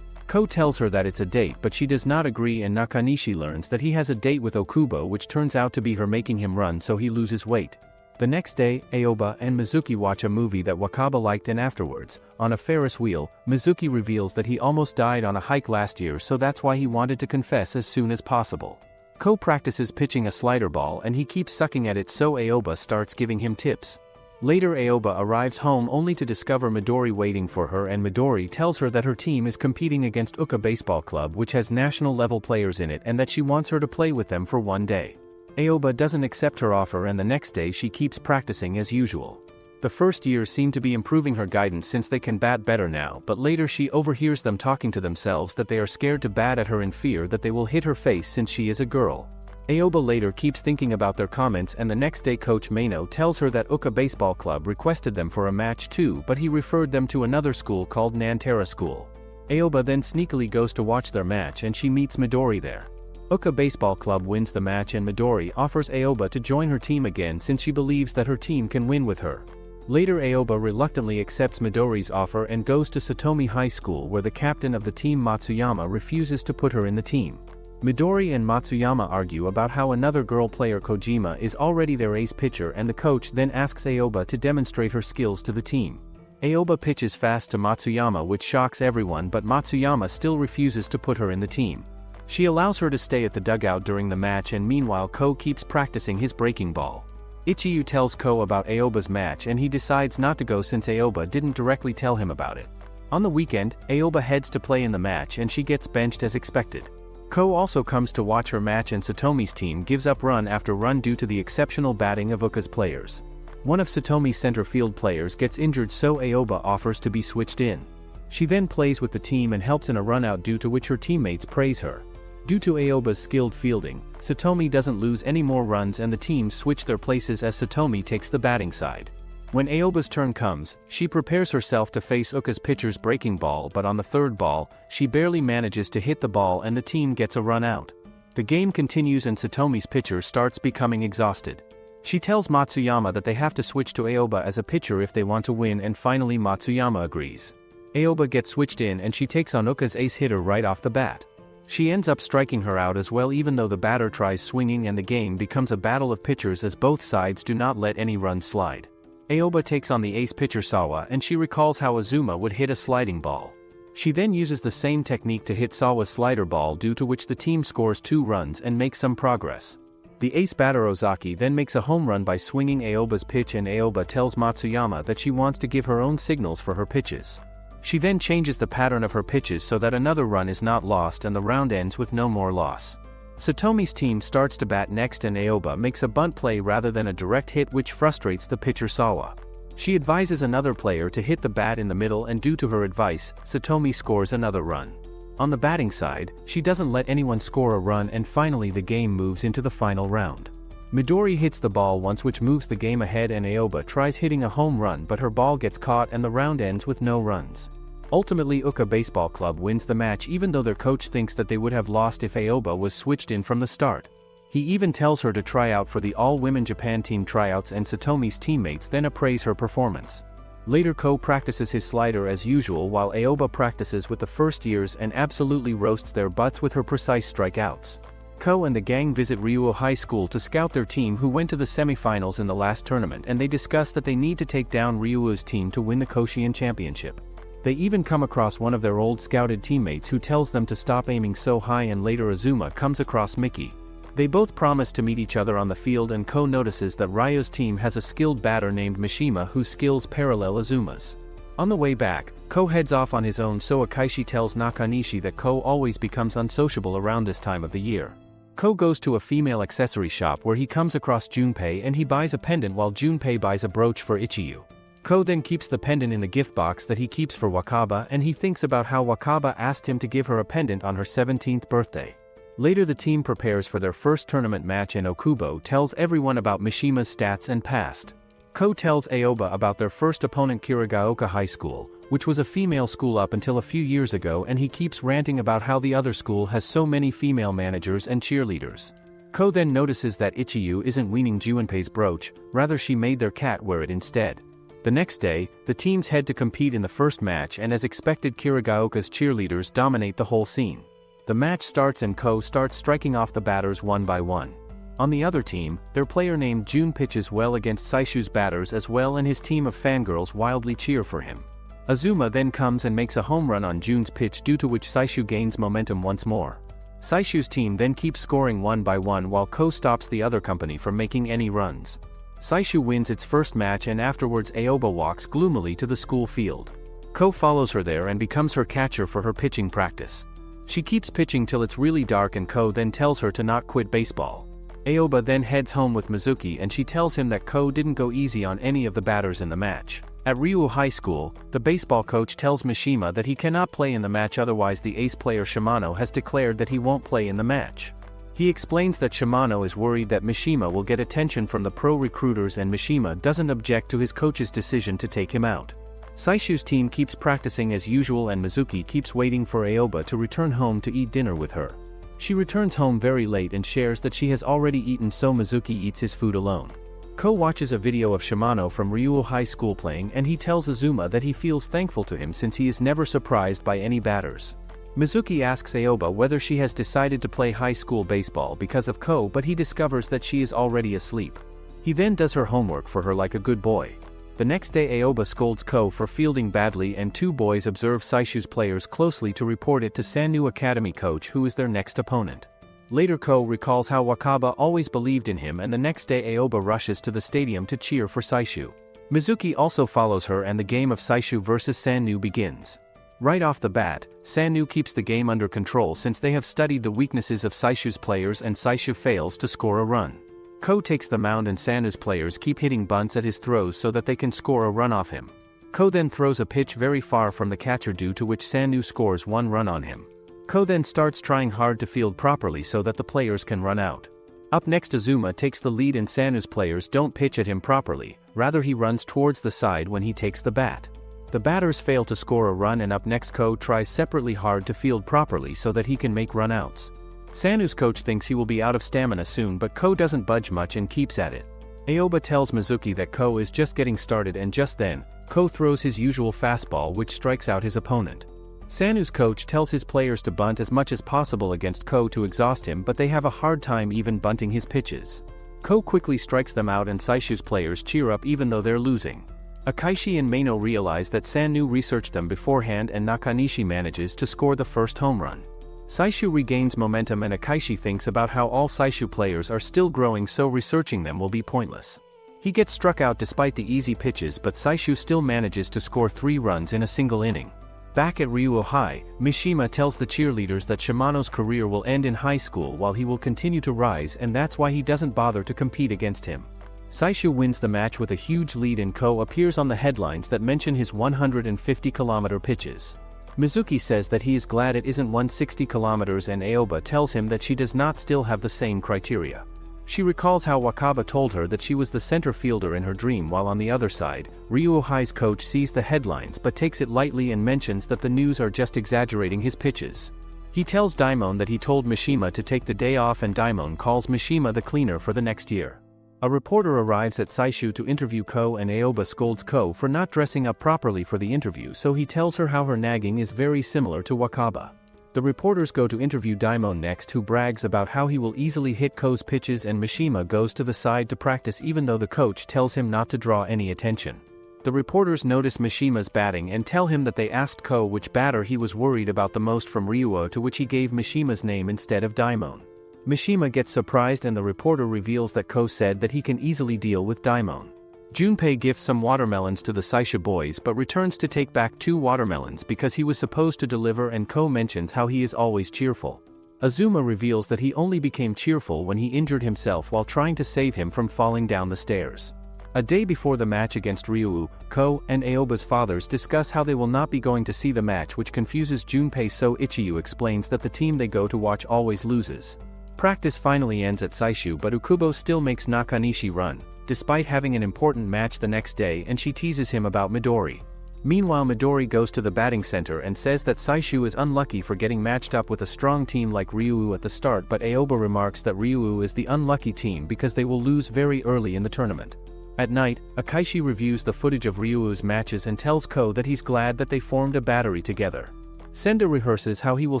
Ko tells her that it's a date, but she does not agree, and Nakanishi learns that he has a date with Okubo, which turns out to be her making him run so he loses weight. The next day, Aoba and Mizuki watch a movie that Wakaba liked, and afterwards, on a Ferris wheel, Mizuki reveals that he almost died on a hike last year, so that's why he wanted to confess as soon as possible. Ko practices pitching a slider ball and he keeps sucking at it, so Aoba starts giving him tips. Later Aoba arrives home only to discover Midori waiting for her, and Midori tells her that her team is competing against Uka Baseball Club, which has national level players in it, and that she wants her to play with them for one day. Aoba doesn't accept her offer, and the next day she keeps practicing as usual. The first year seem to be improving her guidance since they can bat better now, but later she overhears them talking to themselves that they are scared to bat at her in fear that they will hit her face since she is a girl. Aoba later keeps thinking about their comments, and the next day Coach Mano tells her that Uka Baseball Club requested them for a match too, but he referred them to another school called Nantera School. Aoba then sneakily goes to watch their match and she meets Midori there. Uka Baseball Club wins the match and Midori offers Aoba to join her team again since she believes that her team can win with her. Later Aoba reluctantly accepts Midori's offer and goes to Satomi High School, where the captain of the team Matsuyama refuses to put her in the team. Midori and Matsuyama argue about how another girl player, Kojima, is already their ace pitcher, and the coach then asks Aoba to demonstrate her skills to the team. Aoba pitches fast to Matsuyama, which shocks everyone, but Matsuyama still refuses to put her in the team. She allows her to stay at the dugout during the match, and meanwhile Ko keeps practicing his breaking ball. Ichiyu tells Ko about Aoba's match and he decides not to go since Aoba didn't directly tell him about it. On the weekend, Aoba heads to play in the match and she gets benched as expected. Ko also comes to watch her match and Satomi's team gives up run after run due to the exceptional batting of Uka's players. One of Satomi's center field players gets injured, so Aoba offers to be switched in. She then plays with the team and helps in a run-out, due to which her teammates praise her. Due to Aoba's skilled fielding, Satomi doesn't lose any more runs and the teams switch their places as Satomi takes the batting side. When Aoba's turn comes, she prepares herself to face Uka's pitcher's breaking ball, but on the third ball, she barely manages to hit the ball and the team gets a run out. The game continues and Satomi's pitcher starts becoming exhausted. She tells Matsuyama that they have to switch to Aoba as a pitcher if they want to win, and finally Matsuyama agrees. Aoba gets switched in and she takes on Uka's ace hitter right off the bat. She ends up striking her out as well, even though the batter tries swinging, and the game becomes a battle of pitchers as both sides do not let any runs slide. Aoba takes on the ace pitcher Sawa and she recalls how Azuma would hit a sliding ball. She then uses the same technique to hit Sawa's slider ball, due to which the team scores 2 runs and makes some progress. The ace batter Ozaki then makes a home run by swinging Aoba's pitch, and Aoba tells Matsuyama that she wants to give her own signals for her pitches. She then changes the pattern of her pitches so that another run is not lost and the round ends with no more loss. Satomi's team starts to bat next and Aoba makes a bunt play rather than a direct hit, which frustrates the pitcher Sawa. She advises another player to hit the bat in the middle, and due to her advice, Satomi scores another run. On the batting side, she doesn't let anyone score a run, and finally the game moves into the final round. Midori hits the ball once, which moves the game ahead, and Aoba tries hitting a home run but her ball gets caught and the round ends with no runs. Ultimately, Uka Baseball Club wins the match, even though their coach thinks that they would have lost if Aoba was switched in from the start. He even tells her to try out for the all-women Japan team tryouts, and Satomi's teammates then appraise her performance. Later, Ko practices his slider as usual while Aoba practices with the first years and absolutely roasts their butts with her precise strikeouts. Ko and the gang visit Ryuo High School to scout their team, who went to the semifinals in the last tournament, and they discuss that they need to take down Ryuo's team to win the Koshien Championship. They even come across one of their old scouted teammates who tells them to stop aiming so high, and later Azuma comes across Miki. They both promise to meet each other on the field, and Ko notices that Ryo's team has a skilled batter named Mishima whose skills parallel Azuma's. On the way back, Ko heads off on his own, so Akaishi tells Nakanishi that Ko always becomes unsociable around this time of the year. Ko goes to a female accessory shop where he comes across Junpei and he buys a pendant while Junpei buys a brooch for Ichiyu. Ko then keeps the pendant in the gift box that he keeps for Wakaba, and he thinks about how Wakaba asked him to give her a pendant on her 17th birthday. Later, the team prepares for their first tournament match and Okubo tells everyone about Mishima's stats and past. Ko tells Aoba about their first opponent, Kiragaoka High School, which was a female school up until a few years ago, and he keeps ranting about how the other school has so many female managers and cheerleaders. Ko then notices that Ichiyu isn't wearing Junpei's brooch, rather she made their cat wear it instead. The next day, the teams head to compete in the first match, and as expected, Kiragaoka's cheerleaders dominate the whole scene. The match starts and Ko starts striking off the batters one by one. On the other team, their player named Jun pitches well against Saishu's batters as well, and his team of fangirls wildly cheer for him. Azuma then comes and makes a home run on Jun's pitch, due to which Saishu gains momentum once more. Saishu's team then keeps scoring one by one while Ko stops the other company from making any runs. Saishu wins its first match, and afterwards Aoba walks gloomily to the school field. Ko follows her there and becomes her catcher for her pitching practice. She keeps pitching till it's really dark, and Ko then tells her to not quit baseball. Aoba then heads home with Mizuki, and she tells him that Ko didn't go easy on any of the batters in the match. At Ryuo High School, the baseball coach tells Mishima that he cannot play in the match, otherwise the ace player Shimano has declared that he won't play in the match. He explains that Shimano is worried that Mishima will get attention from the pro recruiters, and Mishima doesn't object to his coach's decision to take him out. Saishu's team keeps practicing as usual, and Mizuki keeps waiting for Aoba to return home to eat dinner with her. She returns home very late and shares that she has already eaten, so Mizuki eats his food alone. Ko watches a video of Shimano from Ryuo High School playing, and he tells Azuma that he feels thankful to him since he is never surprised by any batters. Mizuki asks Aoba whether she has decided to play high school baseball because of Ko, but he discovers that she is already asleep. He then does her homework for her like a good boy. The next day Aoba scolds Ko for fielding badly and two boys observe Saishu's players closely to report it to Sannu Academy coach who is their next opponent. Later Ko recalls how Wakaba always believed in him and the next day Aoba rushes to the stadium to cheer for Saishu. Mizuki also follows her and the game of Saishu vs Sannu begins. Right off the bat, Sannu keeps the game under control since they have studied the weaknesses of Saishu's players and Saishu fails to score a run. Ko takes the mound and Sannu's players keep hitting bunts at his throws so that they can score a run off him. Ko then throws a pitch very far from the catcher due to which Sannu scores one run on him. Ko then starts trying hard to field properly so that the players can run out. Up next Azuma takes the lead and Sannu's players don't pitch at him properly, rather he runs towards the side when he takes the bat. The batters fail to score a run and up next Ko tries separately hard to field properly so that he can make run-outs. Sannu's coach thinks he will be out of stamina soon but Ko doesn't budge much and keeps at it. Aoba tells Mizuki that Ko is just getting started and just then, Ko throws his usual fastball which strikes out his opponent. Sannu's coach tells his players to bunt as much as possible against Ko to exhaust him but they have a hard time even bunting his pitches. Ko quickly strikes them out and Saishu's players cheer up even though they're losing. Akaishi and Meino realize that Sannu researched them beforehand and Nakanishi manages to score the first home run. Saishu regains momentum and Akaishi thinks about how all Saishu players are still growing so researching them will be pointless. He gets struck out despite the easy pitches but Saishu still manages to score 3 runs in a single inning. Back at Ryuo High, Mishima tells the cheerleaders that Shimano's career will end in high school while he will continue to rise and that's why he doesn't bother to compete against him. Saishu wins the match with a huge lead and Ko appears on the headlines that mention his 150-kilometer pitches. Mizuki says that he is glad it isn't 160 kilometers and Aoba tells him that she does not still have the same criteria. She recalls how Wakaba told her that she was the center fielder in her dream while on the other side, Ryuo High's coach sees the headlines but takes it lightly and mentions that the news are just exaggerating his pitches. He tells Daimon that he told Mishima to take the day off and Daimon calls Mishima the cleaner for the next year. A reporter arrives at Saishu to interview Ko and Aoba scolds Ko for not dressing up properly for the interview so he tells her how her nagging is very similar to Wakaba. The reporters go to interview Daimon next who brags about how he will easily hit Ko's pitches and Mishima goes to the side to practice even though the coach tells him not to draw any attention. The reporters notice Mishima's batting and tell him that they asked Ko which batter he was worried about the most from Ryuo to which he gave Mishima's name instead of Daimon. Mishima gets surprised and the reporter reveals that Ko said that he can easily deal with Daimon. Junpei gifts some watermelons to the Saisha boys but returns to take back 2 watermelons because he was supposed to deliver and Ko mentions how he is always cheerful. Azuma reveals that he only became cheerful when he injured himself while trying to save him from falling down the stairs. A day before the match against Ryu, Ko and Aoba's fathers discuss how they will not be going to see the match which confuses Junpei so Ichiyu explains that the team they go to watch always loses. Practice finally ends at Saishu but Ukubo still makes Nakanishi run, despite having an important match the next day and she teases him about Midori. Meanwhile Midori goes to the batting center and says that Saishu is unlucky for getting matched up with a strong team like Ryu at the start but Aoba remarks that Ryu is the unlucky team because they will lose very early in the tournament. At night, Akaishi reviews the footage of Ryu's matches and tells Ko that he's glad that they formed a battery together. Senda rehearses how he will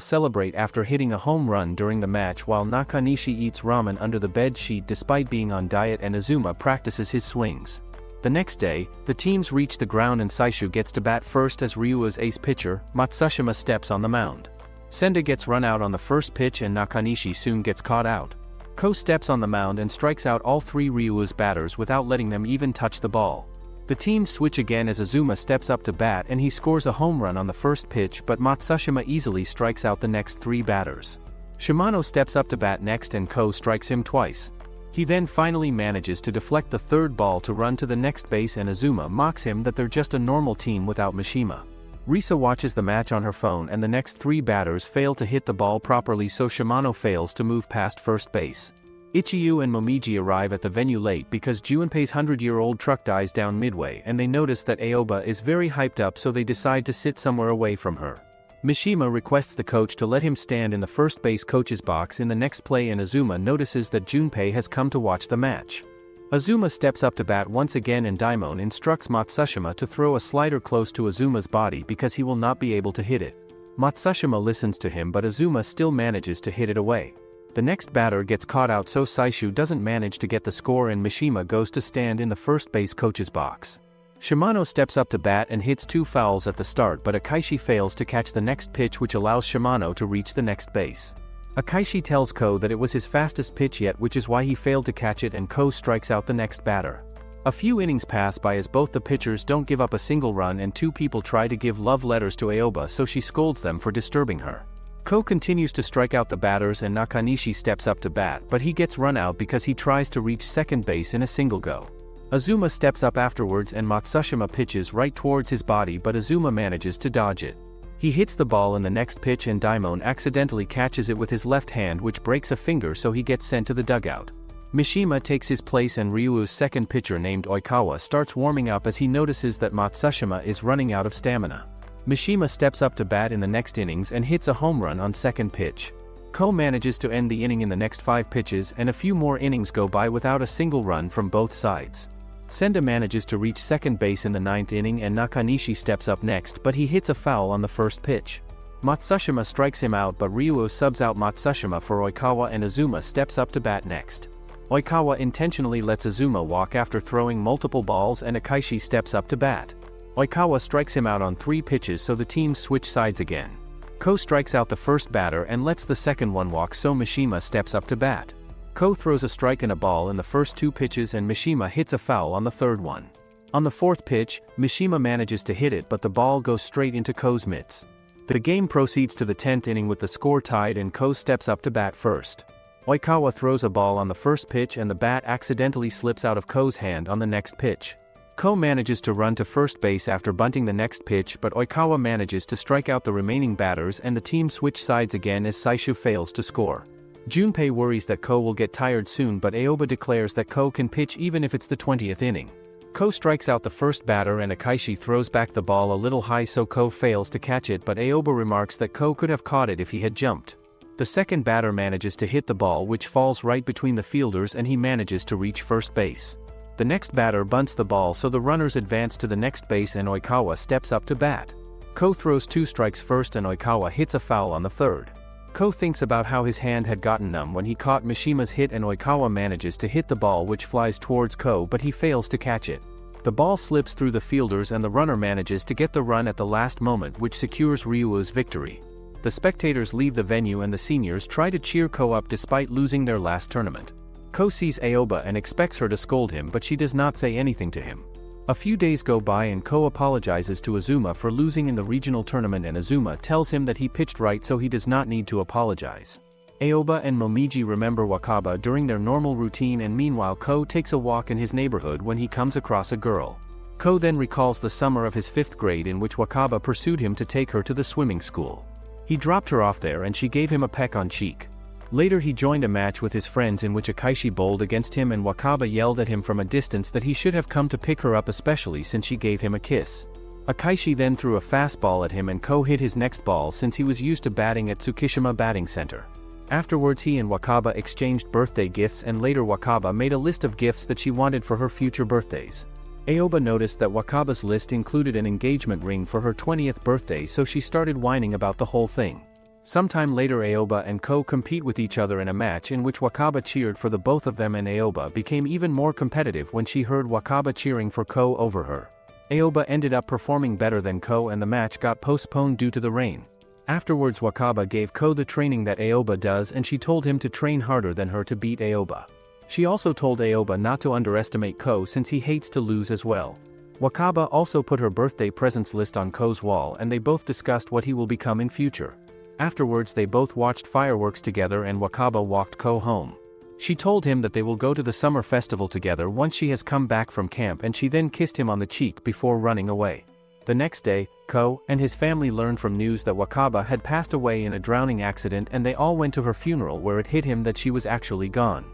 celebrate after hitting a home run during the match while Nakanishi eats ramen under the bed sheet despite being on diet and Azuma practices his swings. The next day, the teams reach the ground and Saishu gets to bat first as Ryu's ace pitcher, Matsushima steps on the mound. Senda gets run out on the first pitch and Nakanishi soon gets caught out. Ko steps on the mound and strikes out all 3 Ryu's batters without letting them even touch the ball. The teams switch again as Azuma steps up to bat and he scores a home run on the first pitch but Matsushima easily strikes out the next 3 batters. Shimano steps up to bat next and Ko strikes him twice. He then finally manages to deflect the 3rd ball to run to the next base and Azuma mocks him that they're just a normal team without Mishima. Risa watches the match on her phone and the next 3 batters fail to hit the ball properly so Shimano fails to move past first base. Ichiyu and Momiji arrive at the venue late because Junpei's 100-year-old truck dies down midway and they notice that Aoba is very hyped up so they decide to sit somewhere away from her. Mishima requests the coach to let him stand in the first base coach's box in the next play and Azuma notices that Junpei has come to watch the match. Azuma steps up to bat once again and Daimon instructs Matsushima to throw a slider close to Azuma's body because he will not be able to hit it. Matsushima listens to him but Azuma still manages to hit it away. The next batter gets caught out so Saishu doesn't manage to get the score and Mishima goes to stand in the first base coach's box. Shimano steps up to bat and hits 2 fouls at the start, but Akaishi fails to catch the next pitch, which allows Shimano to reach the next base. Akaishi tells Ko that it was his fastest pitch yet, which is why he failed to catch it, and Ko strikes out the next batter. A few innings pass by as both the pitchers don't give up a single run, and 2 people try to give love letters to Aoba, so she scolds them for disturbing her. Ko continues to strike out the batters and Nakanishi steps up to bat, but he gets run out because he tries to reach second base in a single go. Azuma steps up afterwards and Matsushima pitches right towards his body, but Azuma manages to dodge it. He hits the ball in the next pitch and Daimon accidentally catches it with his left hand, which breaks a finger, so he gets sent to the dugout. Mishima takes his place and Ryuu's second pitcher named Oikawa starts warming up as he notices that Matsushima is running out of stamina. Mishima steps up to bat in the next innings and hits a home run on second pitch. Ko manages to end the inning in the next 5 pitches, and a few more innings go by without a single run from both sides. Senda manages to reach second base in the 9th inning and Nakanishi steps up next, but he hits a foul on the first pitch. Matsushima strikes him out, but Ryuu subs out Matsushima for Oikawa and Azuma steps up to bat next. Oikawa intentionally lets Azuma walk after throwing multiple balls and Akaishi steps up to bat. Oikawa strikes him out on 3 pitches, so the teams switch sides again. Ko strikes out the first batter and lets the second one walk, so Mishima steps up to bat. Ko throws a strike and a ball in the first 2 pitches and Mishima hits a foul on the third one. On the 4th pitch, Mishima manages to hit it, but the ball goes straight into Ko's mitts. The game proceeds to the 10th inning with the score tied and Ko steps up to bat first. Oikawa throws a ball on the first pitch and the bat accidentally slips out of Ko's hand on the next pitch. Ko manages to run to first base after bunting the next pitch, but Oikawa manages to strike out the remaining batters and the team switch sides again as Saishu fails to score. Junpei worries that Ko will get tired soon, but Aoba declares that Ko can pitch even if it's the 20th inning. Ko strikes out the first batter and Akaishi throws back the ball a little high, so Ko fails to catch it, but Aoba remarks that Ko could have caught it if he had jumped. The second batter manages to hit the ball, which falls right between the fielders, and he manages to reach first base. The next batter bunts the ball, so the runners advance to the next base and Oikawa steps up to bat. Ko throws 2 strikes first and Oikawa hits a foul on the third. Ko thinks about how his hand had gotten numb when he caught Mishima's hit, and Oikawa manages to hit the ball, which flies towards Ko, but he fails to catch it. The ball slips through the fielders and the runner manages to get the run at the last moment, which secures Ryuu's victory. The spectators leave the venue and the seniors try to cheer Ko up despite losing their last tournament. Ko sees Aoba and expects her to scold him, but she does not say anything to him. A few days go by and Ko apologizes to Azuma for losing in the regional tournament, and Azuma tells him that he pitched right, so he does not need to apologize. Aoba and Momiji remember Wakaba during their normal routine, and meanwhile Ko takes a walk in his neighborhood when he comes across a girl. Ko then recalls the summer of his 5th grade in which Wakaba pursued him to take her to the swimming school. He dropped her off there and she gave him a peck on cheek. Later he joined a match with his friends in which Akaishi bowled against him, and Wakaba yelled at him from a distance that he should have come to pick her up, especially since she gave him a kiss. Akaishi then threw a fastball at him and Ko hit his next ball since he was used to batting at Tsukishima Batting Center. Afterwards he and Wakaba exchanged birthday gifts, and later Wakaba made a list of gifts that she wanted for her future birthdays. Aoba noticed that Wakaba's list included an engagement ring for her 20th birthday, so she started whining about the whole thing. Sometime later Aoba and Ko compete with each other in a match in which Wakaba cheered for the both of them, and Aoba became even more competitive when she heard Wakaba cheering for Ko over her. Aoba ended up performing better than Ko and the match got postponed due to the rain. Afterwards Wakaba gave Ko the training that Aoba does, and she told him to train harder than her to beat Aoba. She also told Aoba not to underestimate Ko since he hates to lose as well. Wakaba also put her birthday presents list on Ko's wall, and they both discussed what he will become in future. Afterwards they both watched fireworks together and Wakaba walked Ko home. She told him that they will go to the summer festival together once she has come back from camp, and she then kissed him on the cheek before running away. The next day, Ko and his family learned from news that Wakaba had passed away in a drowning accident, and they all went to her funeral, where it hit him that she was actually gone.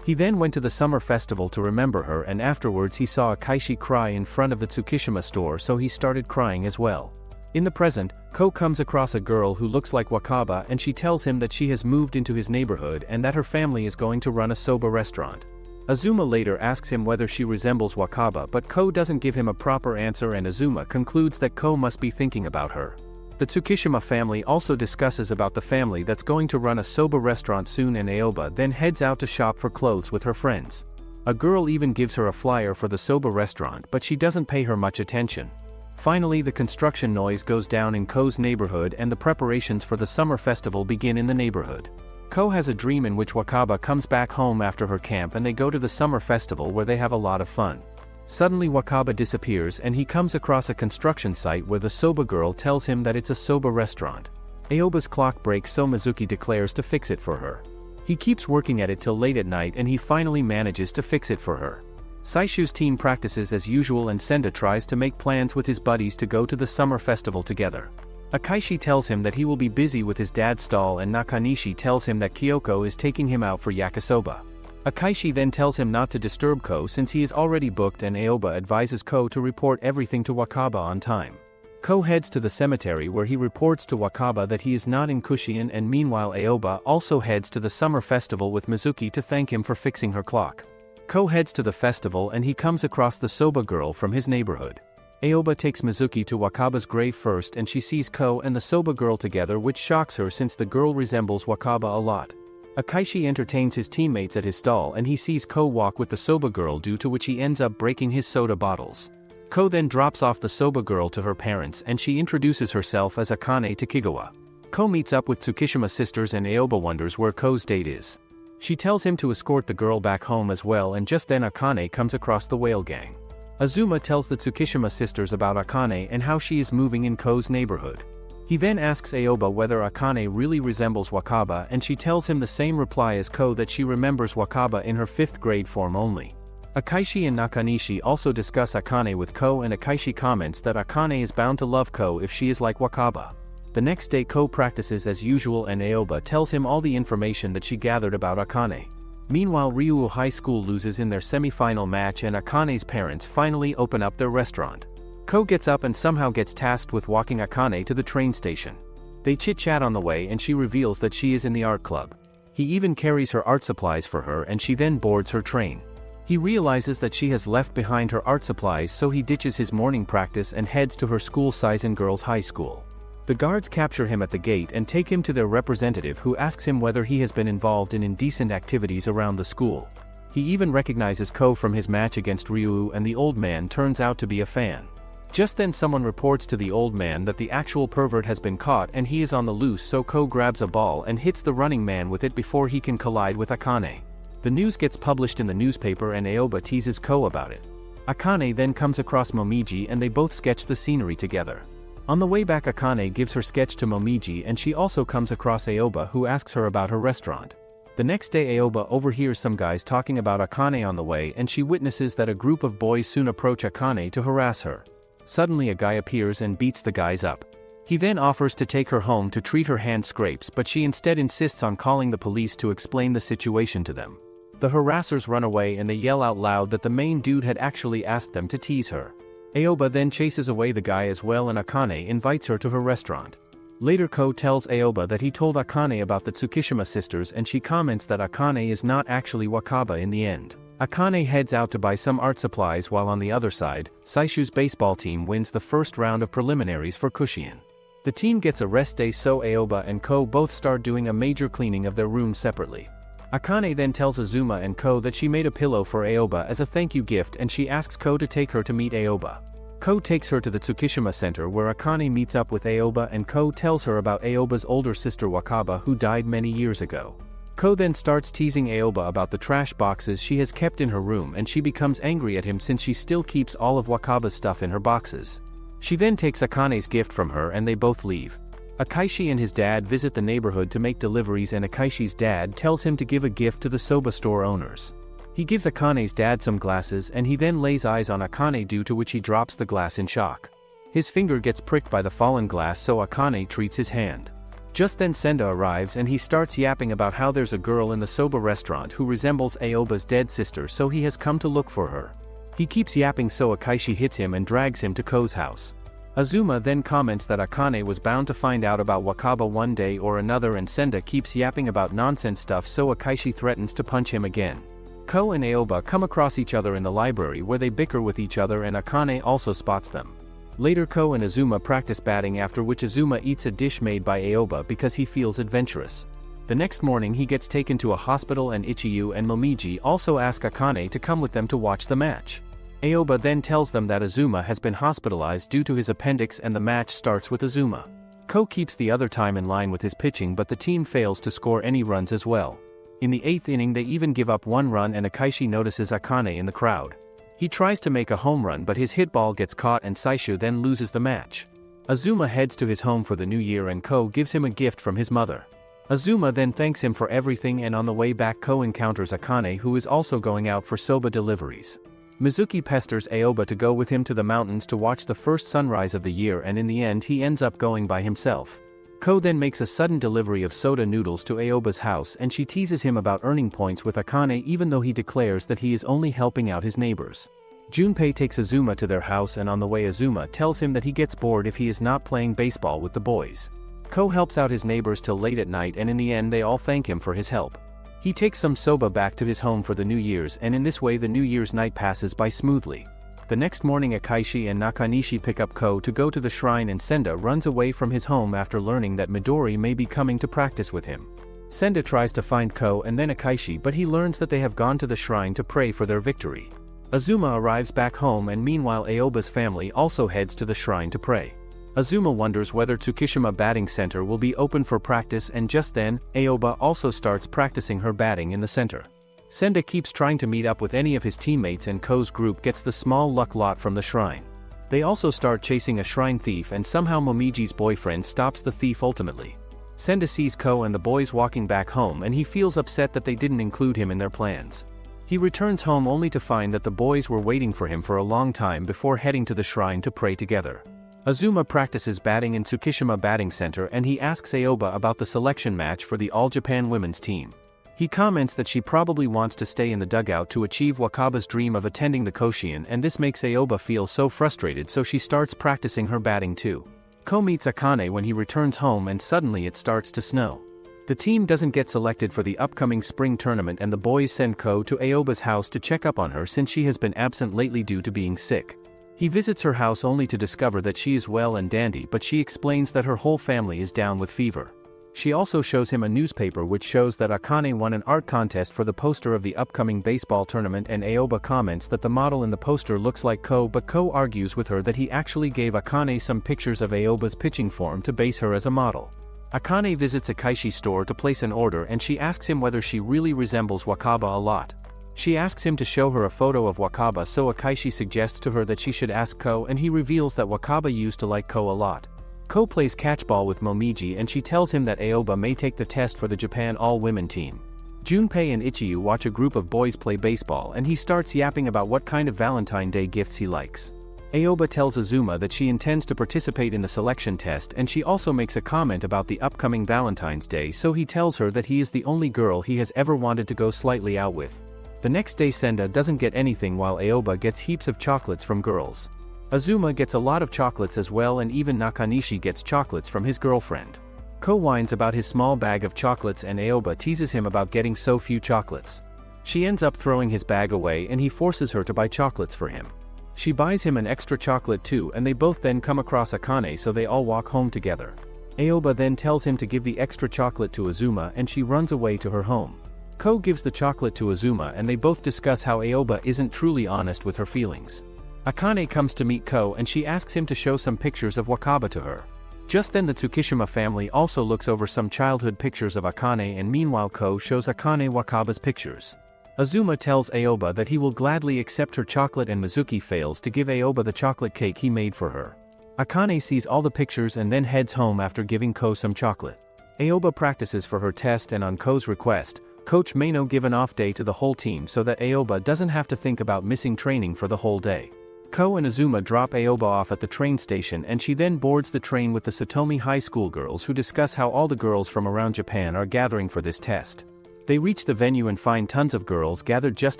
He then went to the summer festival to remember her, and afterwards he saw Akaishi cry in front of the Tsukishima store, so he started crying as well. In the present, Ko comes across a girl who looks like Wakaba, and she tells him that she has moved into his neighborhood and that her family is going to run a soba restaurant. Azuma later asks him whether she resembles Wakaba, but Ko doesn't give him a proper answer, and Azuma concludes that Ko must be thinking about her. The Tsukishima family also discusses about the family that's going to run a soba restaurant soon, and Aoba then heads out to shop for clothes with her friends. A girl even gives her a flyer for the soba restaurant, but she doesn't pay her much attention. Finally, the construction noise goes down in Ko's neighborhood and the preparations for the summer festival begin in the neighborhood. Ko has a dream in which Wakaba comes back home after her camp and they go to the summer festival where they have a lot of fun. Suddenly Wakaba disappears and he comes across a construction site where the soba girl tells him that it's a soba restaurant. Aoba's clock breaks, so Mizuki declares to fix it for her. He keeps working at it till late at night and he finally manages to fix it for her. Saishu's team practices as usual and Senda tries to make plans with his buddies to go to the summer festival together. Akaishi tells him that he will be busy with his dad's stall and Nakanishi tells him that Kyoko is taking him out for yakisoba. Akaishi then tells him not to disturb Ko since he is already booked, and Aoba advises Ko to report everything to Wakaba on time. Ko heads to the cemetery where he reports to Wakaba that he is not in Kushian, and meanwhile Aoba also heads to the summer festival with Mizuki to thank him for fixing her clock. Ko heads to the festival and he comes across the soba girl from his neighborhood. Aoba takes Mizuki to Wakaba's grave first and she sees Ko and the soba girl together, which shocks her since the girl resembles Wakaba a lot. Akaishi entertains his teammates at his stall and he sees Ko walk with the soba girl, due to which he ends up breaking his soda bottles. Ko then drops off the soba girl to her parents and she introduces herself as Akane to Kigawa. Ko meets up with Tsukishima sisters and Aoba wonders where Ko's date is. She tells him to escort the girl back home as well, and just then Akane comes across the whale gang. Azuma tells the Tsukishima sisters about Akane and how she is moving in Ko's neighborhood. He then asks Aoba whether Akane really resembles Wakaba, and she tells him the same reply as Ko, that she remembers Wakaba in her 5th grade form only. Akaishi and Nakanishi also discuss Akane with Ko, and Akaishi comments that Akane is bound to love Ko if she is like Wakaba. The next day Ko practices as usual and Aoba tells him all the information that she gathered about Akane. Meanwhile, Ryuu High School loses in their semi-final match and Akane's parents finally open up their restaurant. Ko gets up and somehow gets tasked with walking Akane to the train station. They chit-chat on the way and she reveals that she is in the art club. He even carries her art supplies for her and she then boards her train. He realizes that she has left behind her art supplies, so he ditches his morning practice and heads to her school Saizen Girls High School. The guards capture him at the gate and take him to their representative, who asks him whether he has been involved in indecent activities around the school. He even recognizes Ko from his match against Ryuu, and the old man turns out to be a fan. Just then someone reports to the old man that the actual pervert has been caught and he is on the loose, so Ko grabs a ball and hits the running man with it before he can collide with Akane. The news gets published in the newspaper and Aoba teases Ko about it. Akane then comes across Momiji and they both sketch the scenery together. On the way back, Akane gives her sketch to Momiji and she also comes across Aoba, who asks her about her restaurant. The next day Aoba overhears some guys talking about Akane on the way and she witnesses that a group of boys soon approach Akane to harass her. Suddenly a guy appears and beats the guys up. He then offers to take her home to treat her hand scrapes, but she instead insists on calling the police to explain the situation to them. The harassers run away and they yell out loud that the main dude had actually asked them to tease her. Aoba then chases away the guy as well and Akane invites her to her restaurant. Later Ko tells Aoba that he told Akane about the Tsukishima sisters and she comments that Akane is not actually Wakaba in the end. Akane heads out to buy some art supplies, while on the other side, Saishu's baseball team wins the first round of preliminaries for Kushian. The team gets a rest day, so Aoba and Ko both start doing a major cleaning of their rooms separately. Akane then tells Azuma and Ko that she made a pillow for Aoba as a thank you gift and she asks Ko to take her to meet Aoba. Ko takes her to the Tsukishima Center where Akane meets up with Aoba and Ko tells her about Aoba's older sister Wakaba, who died many years ago. Ko then starts teasing Aoba about the trash boxes she has kept in her room and she becomes angry at him since she still keeps all of Wakaba's stuff in her boxes. She then takes Akane's gift from her and they both leave. Akaishi and his dad visit the neighborhood to make deliveries and Akaishi's dad tells him to give a gift to the soba store owners. He gives Akane's dad some glasses and he then lays eyes on Akane, due to which he drops the glass in shock. His finger gets pricked by the fallen glass, so Akane treats his hand. Just then Senda arrives and he starts yapping about how there's a girl in the soba restaurant who resembles Aoba's dead sister, so he has come to look for her. He keeps yapping, so Akaishi hits him and drags him to Ko's house. Azuma then comments that Akane was bound to find out about Wakaba one day or another, and Senda keeps yapping about nonsense stuff, so Akaishi threatens to punch him again. Ko and Aoba come across each other in the library where they bicker with each other and Akane also spots them. Later Ko and Azuma practice batting, after which Azuma eats a dish made by Aoba because he feels adventurous. The The next morning he gets taken to a hospital and Ichiyu and Momiji also ask Akane to come with them to watch the match. Aoba then tells them that Azuma has been hospitalized due to his appendix and the match starts with Azuma. Ko keeps the other time in line with his pitching but the team fails to score any runs as well. In the 8th inning they even give up 1 run and Akaishi notices Akane in the crowd. He tries to make a home run but his hit ball gets caught and Saishu then loses the match. Azuma heads to his home for the new year and Ko gives him a gift from his mother. Azuma then thanks him for everything and on the way back Ko encounters Akane who is also going out for soba deliveries. Mizuki pesters Aoba to go with him to the mountains to watch the first sunrise of the year and in the end he ends up going by himself. Ko then makes a sudden delivery of soda noodles to Aoba's house and she teases him about earning points with Akane even though he declares that he is only helping out his neighbors. Junpei takes Azuma to their house and on the way Azuma tells him that he gets bored if he is not playing baseball with the boys. Ko helps out his neighbors till late at night and in the end they all thank him for his help. He takes some soba back to his home for the New Year's and in this way the New Year's night passes by smoothly. The next morning Akaishi and Nakanishi pick up Ko to go to the shrine and Senda runs away from his home after learning that Midori may be coming to practice with him. Senda tries to find Ko and then Akaishi but he learns that they have gone to the shrine to pray for their victory. Azuma arrives back home and meanwhile Aoba's family also heads to the shrine to pray. Azuma wonders whether Tsukishima batting center will be open for practice and just then, Aoba also starts practicing her batting in the center. Senda keeps trying to meet up with any of his teammates and Ko's group gets the small luck lot from the shrine. They also start chasing a shrine thief and somehow Momiji's boyfriend stops the thief ultimately. Senda sees Ko and the boys walking back home and he feels upset that they didn't include him in their plans. He returns home only to find that the boys were waiting for him for a long time before heading to the shrine to pray together. Azuma practices batting in Tsukishima Batting Center and he asks Aoba about the selection match for the All-Japan women's team. He comments that she probably wants to stay in the dugout to achieve Wakaba's dream of attending the Koshien and this makes Aoba feel so frustrated so she starts practicing her batting too. Ko meets Akane when he returns home and suddenly it starts to snow. The team doesn't get selected for the upcoming spring tournament and the boys send Ko to Aoba's house to check up on her since she has been absent lately due to being sick. He visits her house only to discover that she is well and dandy but she explains that her whole family is down with fever. She also shows him a newspaper which shows that Akane won an art contest for the poster of the upcoming baseball tournament and Aoba comments that the model in the poster looks like Ko but Ko argues with her that he actually gave Akane some pictures of Aoba's pitching form to base her as a model. Akane visits Akaishi's store to place an order and she asks him whether she really resembles Wakaba a lot. She asks him to show her a photo of Wakaba so Akaishi suggests to her that she should ask Ko and he reveals that Wakaba used to like Ko a lot. Ko plays catchball with Momiji and she tells him that Aoba may take the test for the Japan all-women team. Junpei and Ichiyu watch a group of boys play baseball and he starts yapping about what kind of Valentine Day gifts he likes. Aoba tells Azuma that she intends to participate in the selection test and she also makes a comment about the upcoming Valentine's Day so he tells her that he is the only girl he has ever wanted to go slightly out with. The next day Senda doesn't get anything while Aoba gets heaps of chocolates from girls. Azuma gets a lot of chocolates as well and even Nakanishi gets chocolates from his girlfriend. Ko whines about his small bag of chocolates and Aoba teases him about getting so few chocolates. She ends up throwing his bag away and he forces her to buy chocolates for him. She buys him an extra chocolate too and they both then come across Akane so they all walk home together. Aoba then tells him to give the extra chocolate to Azuma and she runs away to her home. Ko gives the chocolate to Azuma and they both discuss how Aoba isn't truly honest with her feelings. Akane comes to meet Ko and she asks him to show some pictures of Wakaba to her. Just then the Tsukishima family also looks over some childhood pictures of Akane and meanwhile Ko shows Akane Wakaba's pictures. Azuma tells Aoba that he will gladly accept her chocolate and Mizuki fails to give Aoba the chocolate cake he made for her. Akane sees all the pictures and then heads home after giving Ko some chocolate. Aoba practices for her test and on Ko's request, Coach Mano give an off day to the whole team so that Aoba doesn't have to think about missing training for the whole day. Ko and Azuma drop Aoba off at the train station and she then boards the train with the Satomi High School girls who discuss how all the girls from around Japan are gathering for this test. They reach the venue and find tons of girls gathered just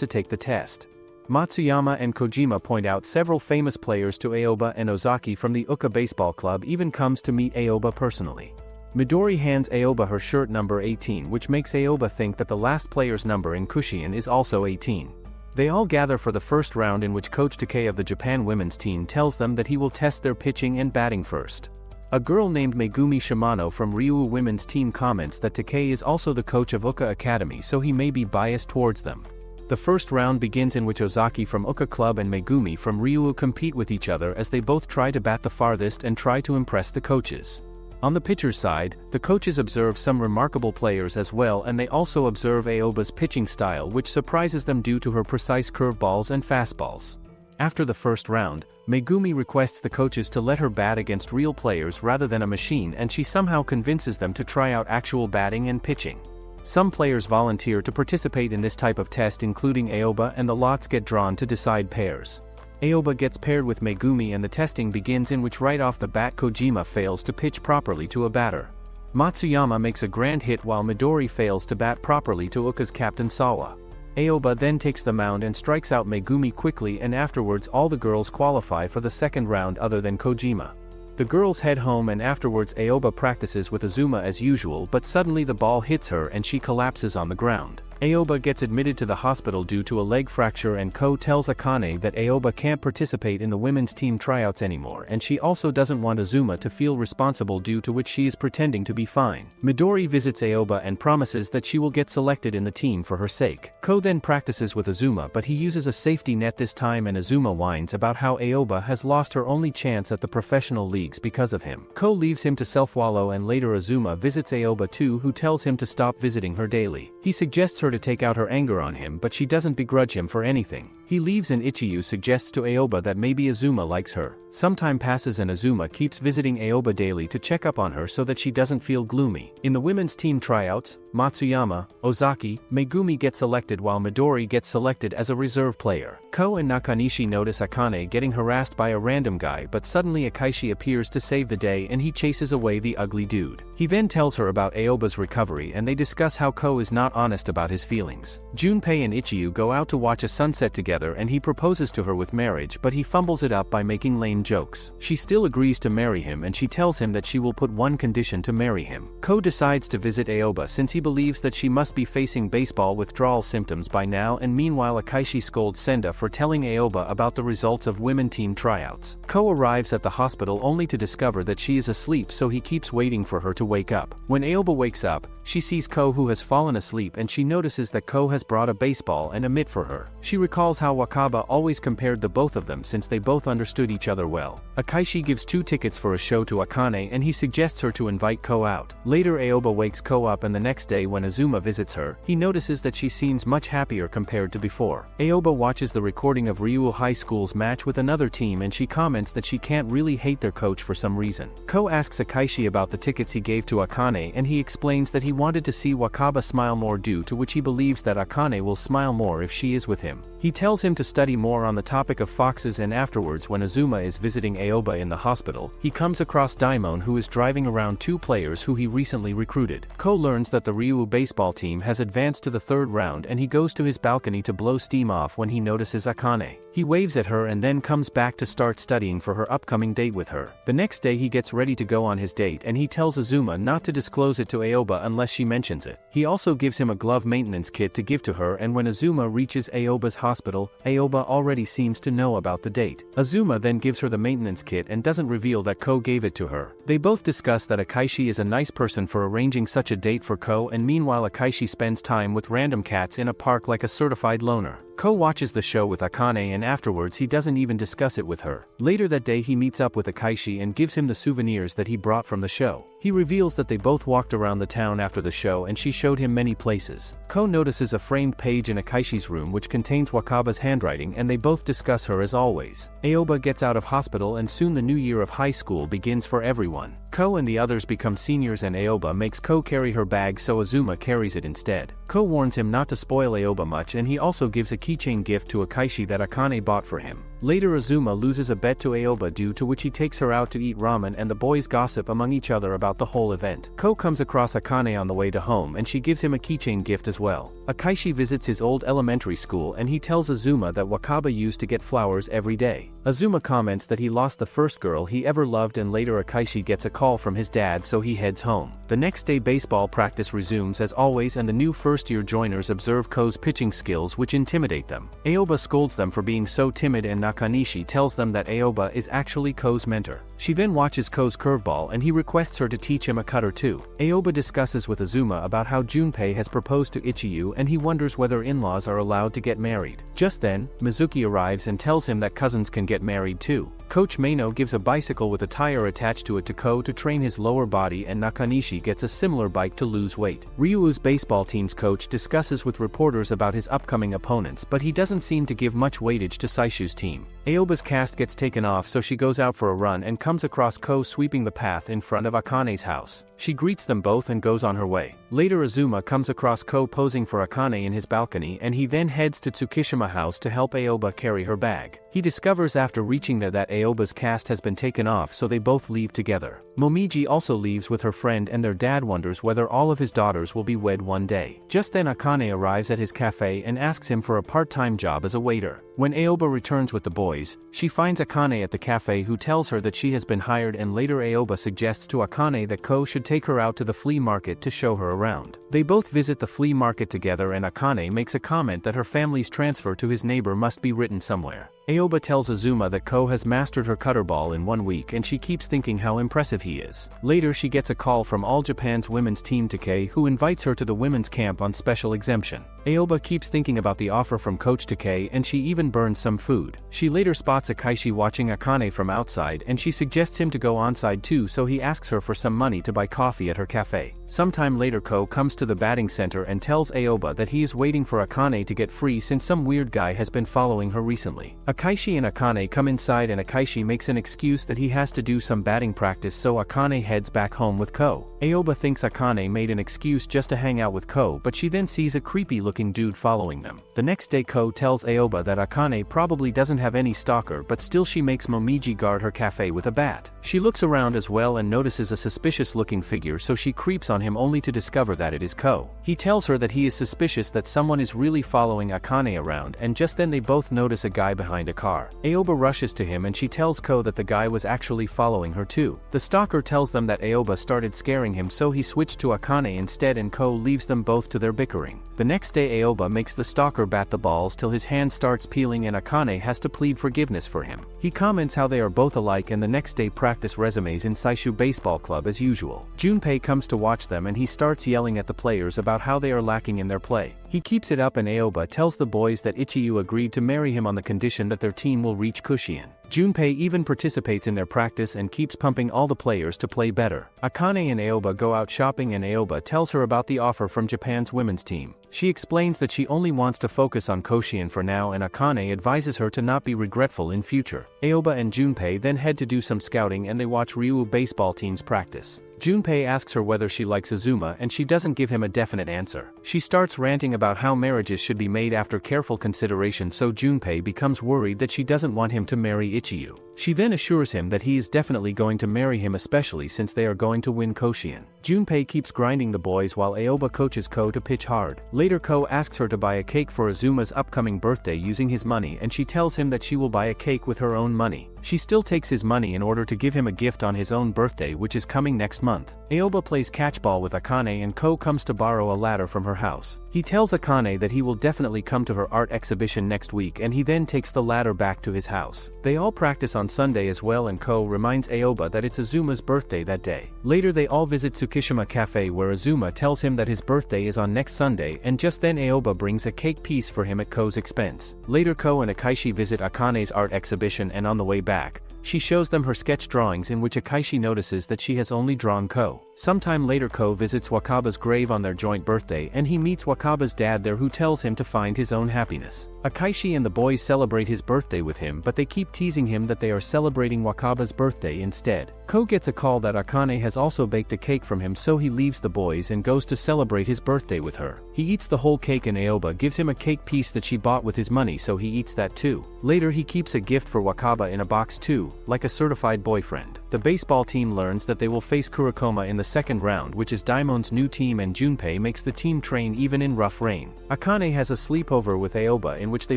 to take the test. Matsuyama and Kojima point out several famous players to Aoba and Ozaki from the Uka Baseball Club even comes to meet Aoba personally. Midori hands Aoba her shirt number 18 which makes Aoba think that the last player's number in Kushien is also 18. They all gather for the first round in which Coach Takei of the Japan women's team tells them that he will test their pitching and batting first. A girl named Megumi Shimano from Ryu women's team comments that Takei is also the coach of Uka Academy, so he may be biased towards them. The first round begins in which Ozaki from Uka Club and Megumi from Ryu compete with each other as they both try to bat the farthest and try to impress the coaches. On the pitcher's side, the coaches observe some remarkable players as well, and they also observe Aoba's pitching style, which surprises them due to her precise curveballs and fastballs. After the first round, Megumi requests the coaches to let her bat against real players rather than a machine, and she somehow convinces them to try out actual batting and pitching. Some players volunteer to participate in this type of test, including Aoba, and the lots get drawn to decide pairs. Aoba gets paired with Megumi and the testing begins, in which right off the bat Kojima fails to pitch properly to a batter. Matsuyama makes a grand hit while Midori fails to bat properly to Uka's captain Sawa. Aoba then takes the mound and strikes out Megumi quickly, and afterwards all the girls qualify for the second round other than Kojima. The girls head home, and afterwards Aoba practices with Azuma as usual, but suddenly the ball hits her and she collapses on the ground. Aoba gets admitted to the hospital due to a leg fracture, and Ko tells Akane that Aoba can't participate in the women's team tryouts anymore, and she also doesn't want Azuma to feel responsible, due to which she is pretending to be fine. Midori visits Aoba and promises that she will get selected in the team for her sake. Ko then practices with Azuma, but he uses a safety net this time, and Azuma whines about how Aoba has lost her only chance at the professional leagues because of him. Ko leaves him to self-wallow, and later Azuma visits Aoba too, who tells him to stop visiting her daily. He suggests her to take out her anger on him, but she doesn't begrudge him for anything. He leaves, and Ichiyu suggests to Aoba that maybe Azuma likes her. Some time passes and Azuma keeps visiting Aoba daily to check up on her so that she doesn't feel gloomy. In the women's team tryouts, Matsuyama, Ozaki, Megumi get selected while Midori gets selected as a reserve player. Ko and Nakanishi notice Akane getting harassed by a random guy, but suddenly Akaishi appears to save the day and he chases away the ugly dude. He then tells her about Aoba's recovery, and they discuss how Ko is not honest about his feelings. Junpei and Ichiyu go out to watch a sunset together, and he proposes to her with marriage, but he fumbles it up by making lame jokes. She still agrees to marry him, and she tells him that she will put one condition to marry him. Ko decides to visit Aoba since he believes that she must be facing baseball withdrawal symptoms by now, and meanwhile Akaishi scolds Senda for telling Aoba about the results of women team tryouts. Ko arrives at the hospital only to discover that she is asleep, so he keeps waiting for her to wake up. When Aoba wakes up, she sees Ko, who has fallen asleep, and she notices that Ko has brought a baseball and a mitt for her. She recalls how Wakaba always compared the both of them since they both understood each other well. Akaishi gives 2 tickets for a show to Akane, and he suggests her to invite Ko out. Later Aoba wakes Ko up, and the next day when Azuma visits her, he notices that she seems much happier compared to before. Aoba watches the recording of Ryu High School's match with another team, and she comments that she can't really hate their coach for some reason. Ko asks Akaishi about the tickets he gave to Akane, and he explains that he wanted to see Wakaba smile more, due to which he believes that Akane will smile more if she is with him. He tells him to study more on the topic of foxes, and afterwards when Azuma is visiting Aoba in the hospital, he comes across Daimon, who is driving around 2 players who he recently recruited. Ko learns that the Ryu baseball team has advanced to the 3rd round, and he goes to his balcony to blow steam off when he notices Akane. He waves at her and then comes back to start studying for her upcoming date with her. The next day he gets ready to go on his date, and he tells Azuma not to disclose it to Aoba unless she mentions it. He also gives him a glove maintenance kit to give to her, and when Azuma reaches Aoba's hospital, Aoba already seems to know about the date. Azuma then gives her the maintenance kit and doesn't reveal that Ko gave it to her. They both discuss that Akaishi is a nice person for arranging such a date for Ko, and meanwhile Akaishi spends time with random cats in a park like a certified loner. Ko watches the show with Akane, and afterwards he doesn't even discuss it with her. Later that day he meets up with Akaishi and gives him the souvenirs that he brought from the show. He reveals that they both walked around the town after the show, and she showed him many places. Ko notices a framed page in Akaishi's room which contains Wakaba's handwriting, and they both discuss her as always. Aoba gets out of hospital, and soon the new year of high school begins for everyone. Ko and the others become seniors, and Aoba makes Ko carry her bag, so Azuma carries it instead. Ko warns him not to spoil Aoba much, and he also gives a keychain gift to Akaishi that Akane bought for him. Later Azuma loses a bet to Aoba, due to which he takes her out to eat ramen, and the boys gossip among each other about the whole event. Ko comes across Akane on the way to home, and she gives him a keychain gift as well. Akaishi visits his old elementary school, and he tells Azuma that Wakaba used to get flowers every day. Azuma comments that he lost the first girl he ever loved, and later Akaishi gets a call from his dad, so he heads home. The next day baseball practice resumes as always, and the new first-year joiners observe Ko's pitching skills which intimidate them. Aoba scolds them for being so timid, and Nakanishi tells them that Aoba is actually Ko's mentor. She then watches Ko's curveball and he requests her to teach him a cutter too. Aoba discusses with Azuma about how Junpei has proposed to Ichiyu and he wonders whether in-laws are allowed to get married. Just then, Mizuki arrives and tells him that cousins can get married too. Coach Maino gives a bicycle with a tire attached to it to Ko to train his lower body, and Nakanishi gets a similar bike to lose weight. Ryuu's baseball team's coach discusses with reporters about his upcoming opponents, but he doesn't seem to give much weightage to Saishu's team. Aoba's cast gets taken off, so she goes out for a run and comes across Ko sweeping the path in front of Akane's house. She greets them both and goes on her way. Later, Azuma comes across Ko posing for Akane in his balcony, and he then heads to Tsukishima House to help Aoba carry her bag. He discovers after reaching there that Aoba's cast has been taken off, so they both leave together. Momiji also leaves with her friend, and their dad wonders whether all of his daughters will be wed one day. Just then Akane arrives at his cafe and asks him for a part-time job as a waiter. When Aoba returns with the boys, she finds Akane at the cafe, who tells her that she has been hired, and later Aoba suggests to Akane that Ko should take her out to the flea market to show her around. They both visit the flea market together, and Akane makes a comment that her family's transfer to his neighbor must be written somewhere. Aoba tells Azuma that Ko has mastered her cutter ball in 1 week, and she keeps thinking how impressive he is. Later she gets a call from All Japan's women's team Takei, who invites her to the women's camp on special exemption. Aoba keeps thinking about the offer from Coach Takei, and she even burns some food. She later spots Akaishi watching Akane from outside, and she suggests him to go onside too, so he asks her for some money to buy coffee at her cafe. Sometime later Ko comes to the batting center and tells Aoba that he is waiting for Akane to get free since some weird guy has been following her recently. Akaishi and Akane come inside, and Akaishi makes an excuse that he has to do some batting practice, so Akane heads back home with Ko. Aoba thinks Akane made an excuse just to hang out with Ko, but she then sees a creepy-looking dude following them. The next day Ko tells Aoba that Akane probably doesn't have any stalker, but still she makes Momiji guard her cafe with a bat. She looks around as well and notices a suspicious-looking figure, so she creeps on him only to discover that it is Ko. He tells her that he is suspicious that someone is really following Akane around, and just then they both notice a guy behind a car. Aoba rushes to him and she tells Ko that the guy was actually following her too. The stalker tells them that Aoba started scaring him, so he switched to Akane instead, and Ko leaves them both to their bickering. The next day Aoba makes the stalker bat the balls till his hand starts peeling, and Akane has to plead forgiveness for him. He comments how they are both alike, and the next day practice resumes in Saishu Baseball Club as usual. Junpei comes to watch them and he starts yelling at the players about how they are lacking in their play. He keeps it up, and Aoba tells the boys that Ichiyu agreed to marry him on the condition that their team will reach Kushian. Junpei even participates in their practice and keeps pumping all the players to play better. Akane and Aoba go out shopping, and Aoba tells her about the offer from Japan's women's team. She explains that she only wants to focus on Kushian for now, and Akane advises her to not be regretful in future. Aoba and Junpei then head to do some scouting, and they watch Ryuu baseball teams practice. Junpei asks her whether she likes Azuma, and she doesn't give him a definite answer. She starts ranting about how marriages should be made after careful consideration, so Junpei becomes worried that she doesn't want him to marry Ichiyu. She then assures him that he is definitely going to marry him, especially since they are going to win Kushian. Junpei keeps grinding the boys while Aoba coaches Ko to pitch hard. Later Ko asks her to buy a cake for Azuma's upcoming birthday using his money, and she tells him that she will buy a cake with her own money. She still takes his money in order to give him a gift on his own birthday, which is coming next month. Aoba plays catchball with Akane, and Ko comes to borrow a ladder from her house. He tells Akane that he will definitely come to her art exhibition next week, and he then takes the ladder back to his house. They all practice on Sunday as well, and Ko reminds Aoba that it's Azuma's birthday that day. Later they all visit Tsukishima Cafe, where Azuma tells him that his birthday is on next Sunday, and just then Aoba brings a cake piece for him at Ko's expense. Later Ko and Akaishi visit Akane's art exhibition, and on the way back, she shows them her sketch drawings, in which Akaishi notices that she has only drawn Ko. Sometime later Ko visits Wakaba's grave on their joint birthday, and he meets Wakaba's dad there, who tells him to find his own happiness. Akaishi and the boys celebrate his birthday with him, but they keep teasing him that they are celebrating Wakaba's birthday instead. Ko gets a call that Akane has also baked a cake from him, so he leaves the boys and goes to celebrate his birthday with her. He eats the whole cake, and Aoba gives him a cake piece that she bought with his money, so he eats that too. Later he keeps a gift for Wakaba in a box too, like a certified boyfriend. The baseball team learns that they will face Kurokoma in the second round, which is Daimon's new team, and Junpei makes the team train even in rough rain. Akane has a sleepover with Aoba in which they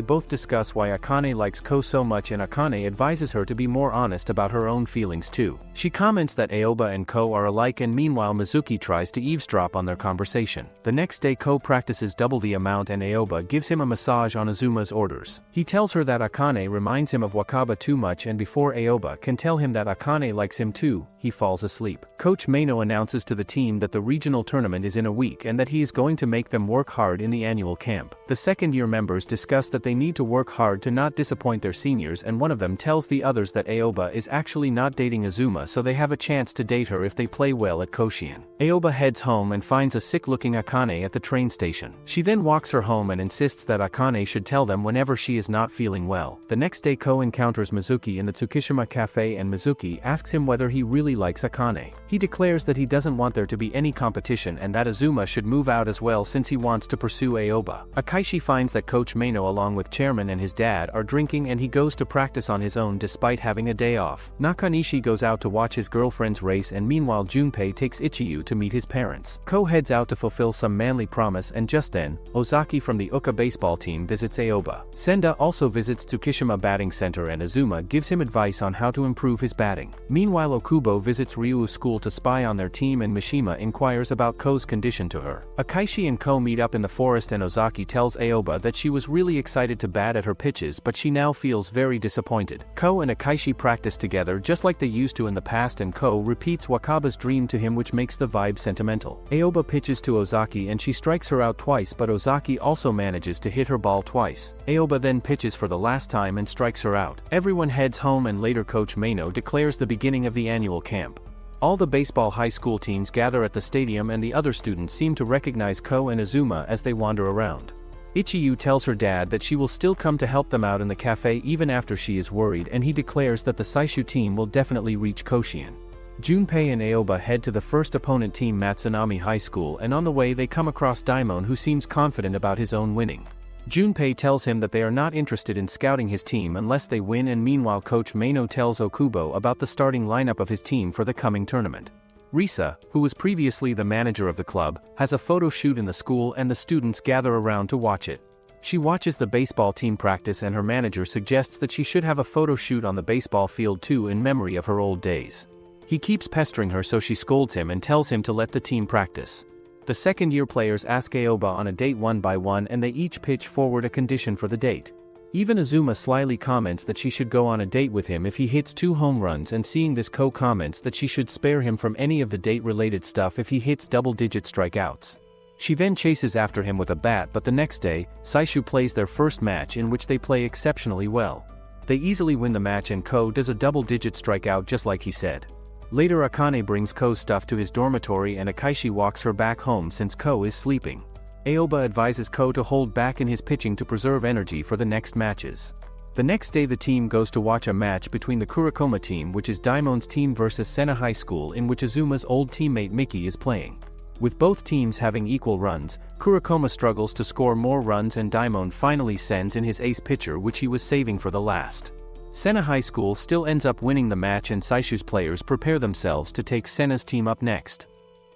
both discuss why Akane likes Ko so much, and Akane advises her to be more honest about her own feelings too. She comments that Aoba and Ko are alike, and meanwhile Mizuki tries to eavesdrop on their conversation. The next day Ko practices double the amount and Aoba gives him a massage on Azuma's orders. He tells her that Akane reminds him of Wakaba too much, and before Aoba can tell him that Akane likes him too, he falls asleep. Coach Maino announces to the team that the regional tournament is in a week and that he is going to make them work hard in the annual camp. The second-year members discuss that they need to work hard to not disappoint their seniors, and one of them tells the others that Aoba is actually not dating Azuma, so they have a chance to date her if they play well at Koshien. Aoba heads home and finds a sick-looking Akane at the train station. She then walks her home and insists that Akane should tell them whenever she is not feeling well. The next day Ko encounters Mizuki in the Tsukishima cafe, and Mizuki asks him whether he really likes Akane. He declares that he doesn't want there to be any competition and that Azuma should move out as well since he wants to pursue Aoba. Akaishi finds that Coach Maino along with Chairman and his dad are drinking, and he goes to practice on his own despite having a day off. Nakanishi goes out to watch his girlfriend's race, and meanwhile Junpei takes Ichiyu to meet his parents. Ko heads out to fulfill some manly promise, and just then, Ozaki from the Uka baseball team visits Aoba. Senda also visits Tsukishima batting center, and Azuma gives him advice on how to improve his batting. Meanwhile Okubo visits Ryu's school to spy on their team, and Mishima inquires about Ko's condition to her. Akaishi and Ko meet up in the forest, and Ozaki tells Aoba that she was really excited to bat at her pitches, but she now feels very disappointed. Ko and Akaishi practice together just like they used to in the past, and Ko repeats Wakaba's dream to him, which makes the vibe sentimental. Aoba pitches to Ozaki and she strikes her out twice, but Ozaki also manages to hit her ball twice. Aoba then pitches for the last time and strikes her out. Everyone heads home, and later Coach Maino declares the beginning of the annual camp. All the baseball high school teams gather at the stadium, and the other students seem to recognize Ko and Azuma as they wander around. Ichiyu tells her dad that she will still come to help them out in the cafe even after she is worried, and he declares that the Saishu team will definitely reach Koshien. Junpei and Aoba head to the first opponent team, Matsunami High School, and on the way they come across Daimon, who seems confident about his own winning. Junpei tells him that they are not interested in scouting his team unless they win, and meanwhile Coach Maino tells Okubo about the starting lineup of his team for the coming tournament. Risa, who was previously the manager of the club, has a photo shoot in the school, and the students gather around to watch it. She watches the baseball team practice, and her manager suggests that she should have a photo shoot on the baseball field too in memory of her old days. He keeps pestering her, so she scolds him and tells him to let the team practice. The second-year players ask Aoba on a date one by one, and they each pitch forward a condition for the date. Even Azuma slyly comments that she should go on a date with him if he hits 2 home runs, and seeing this Ko comments that she should spare him from any of the date-related stuff if he hits double-digit strikeouts. She then chases after him with a bat, but the next day, Saishu plays their first match in which they play exceptionally well. They easily win the match, and Ko does a double-digit strikeout just like he said. Later Akane brings Ko's stuff to his dormitory, and Akaishi walks her back home since Ko is sleeping. Aoba advises Ko to hold back in his pitching to preserve energy for the next matches. The next day the team goes to watch a match between the Kurokoma team, which is Daimon's team, versus Sena High School, in which Azuma's old teammate Miki is playing. With both teams having equal runs, Kurokoma struggles to score more runs, and Daimon finally sends in his ace pitcher, which he was saving for the last. Sena High School still ends up winning the match, and Saishu's players prepare themselves to take Sena's team up next.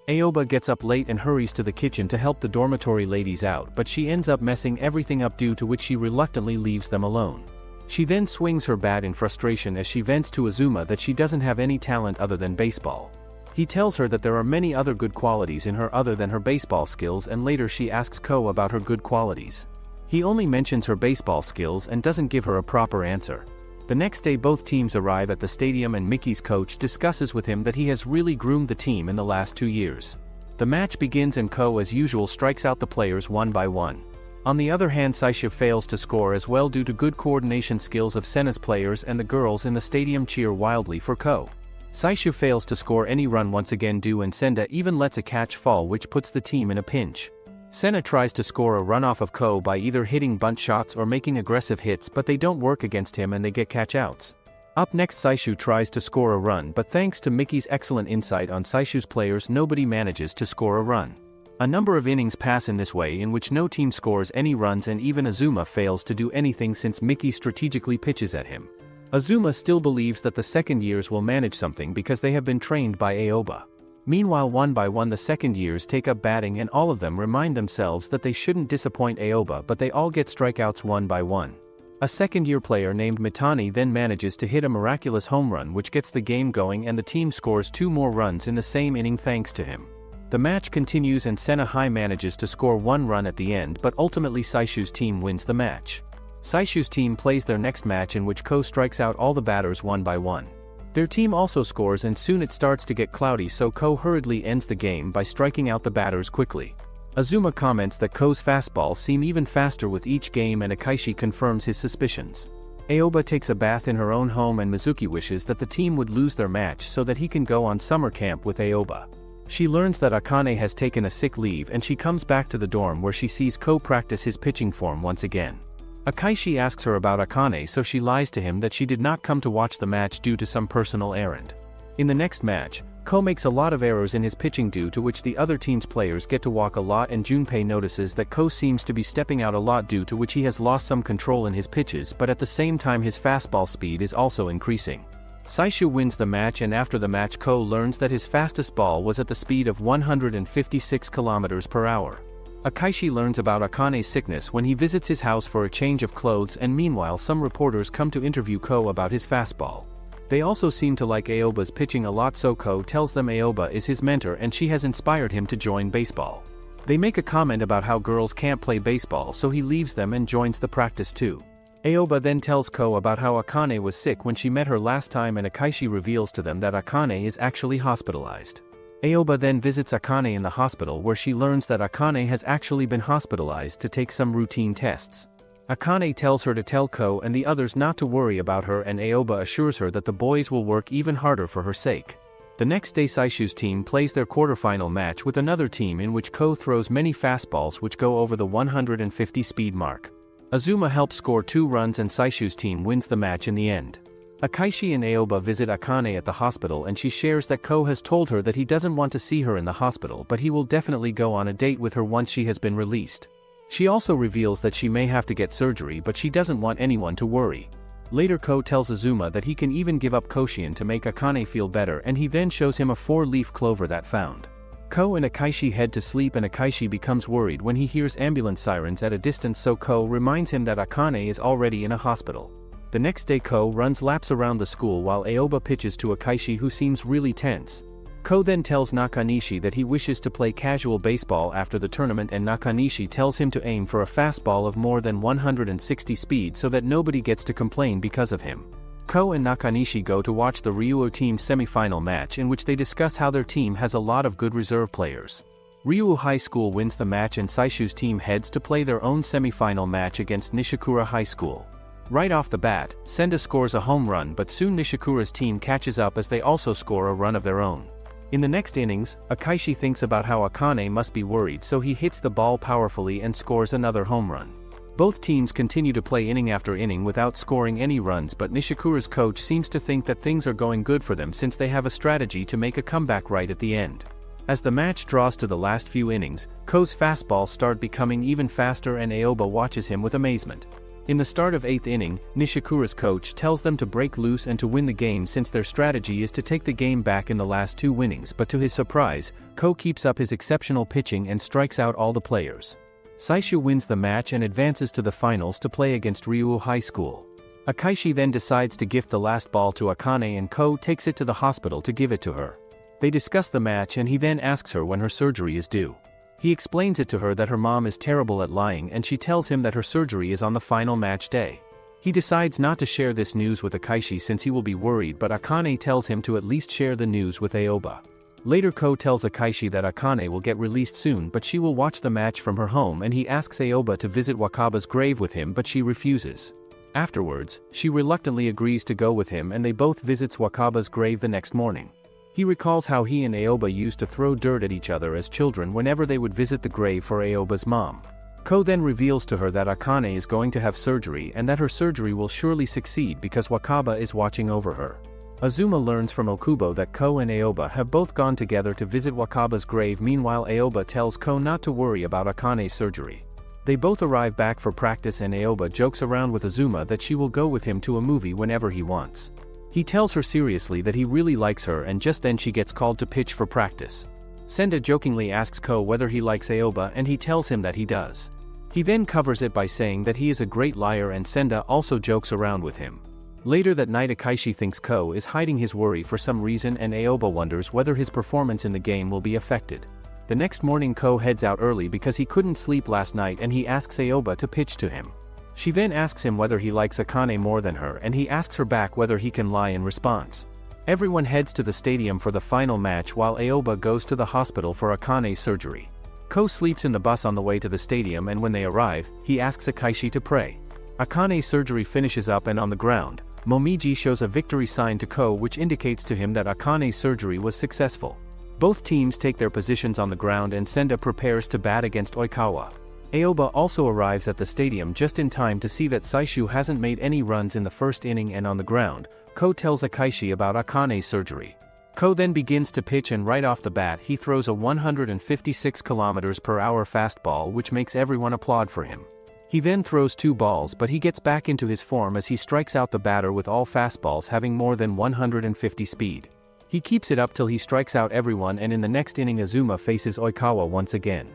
Aoba gets up late and hurries to the kitchen to help the dormitory ladies out, but she ends up messing everything up, due to which she reluctantly leaves them alone. She then swings her bat in frustration as she vents to Azuma that she doesn't have any talent other than baseball. He tells her that there are many other good qualities in her other than her baseball skills, and later she asks Ko about her good qualities. He only mentions her baseball skills and doesn't give her a proper answer. The next day both teams arrive at the stadium, and Miki's coach discusses with him that he has really groomed the team in the last 2 years. The match begins, and Ko as usual strikes out the players one by one. On the other hand, Saishu fails to score as well due to good coordination skills of Sena's players, and the girls in the stadium cheer wildly for Ko. Saishu fails to score any run once again and Senda even lets a catch fall, which puts the team in a pinch. Sena tries to score a runoff of Ko by either hitting bunt shots or making aggressive hits, but they don't work against him and they get catch-outs. Up next, Saishu tries to score a run, but thanks to Miki's excellent insight on Saishu's players, nobody manages to score a run. A number of innings pass in this way in which no team scores any runs, and even Azuma fails to do anything since Miki strategically pitches at him. Azuma still believes that the second years will manage something because they have been trained by Aoba. Meanwhile, one by one the second years take up batting and all of them remind themselves that they shouldn't disappoint Aoba, but they all get strikeouts one by one. A second-year player named Mitani then manages to hit a miraculous home run which gets the game going, and the team scores 2 more runs in the same inning thanks to him. The match continues and Senna High manages to score 1 run at the end, but ultimately Saishu's team wins the match. Saishu's team plays their next match in which Ko strikes out all the batters one by one. Their team also scores and soon it starts to get cloudy, so Ko hurriedly ends the game by striking out the batters quickly. Azuma comments that Ko's fastballs seem even faster with each game, and Akaishi confirms his suspicions. Aoba takes a bath in her own home and Mizuki wishes that the team would lose their match so that he can go on summer camp with Aoba. She learns that Akane has taken a sick leave and she comes back to the dorm where she sees Ko practice his pitching form once again. Akaishi asks her about Akane, so she lies to him that she did not come to watch the match due to some personal errand. In the next match, Ko makes a lot of errors in his pitching, due to which the other team's players get to walk a lot, and Junpei notices that Ko seems to be stepping out a lot, due to which he has lost some control in his pitches, but at the same time his fastball speed is also increasing. Saishu wins the match, and after the match Ko learns that his fastest ball was at the speed of 156 km per hour. Akaishi learns about Akane's sickness when he visits his house for a change of clothes, and meanwhile some reporters come to interview Ko about his fastball. They also seem to like Aoba's pitching a lot, so Ko tells them Aoba is his mentor and she has inspired him to join baseball. They make a comment about how girls can't play baseball, so he leaves them and joins the practice too. Aoba then tells Ko about how Akane was sick when she met her last time, and Akaishi reveals to them that Akane is actually hospitalized. Aoba then visits Akane in the hospital, where she learns that Akane has actually been hospitalized to take some routine tests. Akane tells her to tell Ko and the others not to worry about her, and Aoba assures her that the boys will work even harder for her sake. The next day Saishu's team plays their quarterfinal match with another team in which Ko throws many fastballs which go over the 150 speed mark. Azuma helps score 2 runs and Saishu's team wins the match in the end. Akaishi and Aoba visit Akane at the hospital, and she shares that Ko has told her that he doesn't want to see her in the hospital, but he will definitely go on a date with her once she has been released. She also reveals that she may have to get surgery, but she doesn't want anyone to worry. Later Ko tells Azuma that he can even give up Koshien to make Akane feel better, and he then shows him a 4-leaf clover that found. Ko and Akaishi head to sleep, and Akaishi becomes worried when he hears ambulance sirens at a distance, so Ko reminds him that Akane is already in a hospital. The next day Ko runs laps around the school while Aoba pitches to Akaishi, who seems really tense. Ko then tells Nakanishi that he wishes to play casual baseball after the tournament, and Nakanishi tells him to aim for a fastball of more than 160 speed so that nobody gets to complain because of him. Ko and Nakanishi go to watch the Ryuo team's semi-final match, in which they discuss how their team has a lot of good reserve players. Ryuo High School wins the match, and Saishu's team heads to play their own semi-final match against Nishikura High School. Right off the bat, Senda scores a home run, but soon Nishikura's team catches up as they also score a run of their own. In the next innings, Akaishi thinks about how Akane must be worried, so he hits the ball powerfully and scores another home run. Both teams continue to play inning after inning without scoring any runs, but Nishikura's coach seems to think that things are going good for them since they have a strategy to make a comeback right at the end. As the match draws to the last few innings, Ko's fastballs start becoming even faster, and Aoba watches him with amazement. In the start of 8th inning, Nishikura's coach tells them to break loose and to win the game, since their strategy is to take the game back in the last 2 innings, but to his surprise, Ko keeps up his exceptional pitching and strikes out all the players. Saishu wins the match and advances to the finals to play against Ryuo High School. Akaishi then decides to gift the last ball to Akane, and Ko takes it to the hospital to give it to her. They discuss the match, and he then asks her when her surgery is due. He explains it to her that her mom is terrible at lying, and she tells him that her surgery is on the final match day. He decides not to share this news with Akaishi since he will be worried, but Akane tells him to at least share the news with Aoba. Later Ko tells Akaishi that Akane will get released soon, but she will watch the match from her home, and he asks Aoba to visit Wakaba's grave with him, but she refuses. Afterwards, she reluctantly agrees to go with him, and they both visit Wakaba's grave the next morning. He recalls how he and Aoba used to throw dirt at each other as children whenever they would visit the grave for Aoba's mom. Ko then reveals to her that Akane is going to have surgery, and that her surgery will surely succeed because Wakaba is watching over her. Azuma learns from Okubo that Ko and Aoba have both gone together to visit Wakaba's grave. Meanwhile, Aoba tells Ko not to worry about Akane's surgery. They both arrive back for practice and Aoba jokes around with Azuma that she will go with him to a movie whenever he wants. He tells her seriously that he really likes her, and just then she gets called to pitch for practice. Senda jokingly asks Ko whether he likes Aoba and he tells him that he does. He then covers it by saying that he is a great liar, and Senda also jokes around with him. Later that night Akaishi thinks Ko is hiding his worry for some reason, and Aoba wonders whether his performance in the game will be affected. The next morning Ko heads out early because he couldn't sleep last night, and he asks Aoba to pitch to him. She then asks him whether he likes Akane more than her, and he asks her back whether he can lie in response. Everyone heads to the stadium for the final match while Aoba goes to the hospital for Akane's surgery. Ko sleeps in the bus on the way to the stadium, and when they arrive, he asks Akaishi to pray. Akane's surgery finishes up, and on the ground, Momiji shows a victory sign to Ko, which indicates to him that Akane's surgery was successful. Both teams take their positions on the ground and Senda prepares to bat against Oikawa. Aoba also arrives at the stadium just in time to see that Saishu hasn't made any runs in the first inning, and on the ground, Ko tells Akaishi about Akane's surgery. Ko then begins to pitch, and right off the bat he throws a 156 km/h fastball, which makes everyone applaud for him. He then throws 2 balls, but he gets back into his form as he strikes out the batter with all fastballs having more than 150 speed. He keeps it up till he strikes out everyone, and in the next inning Azuma faces Oikawa once again.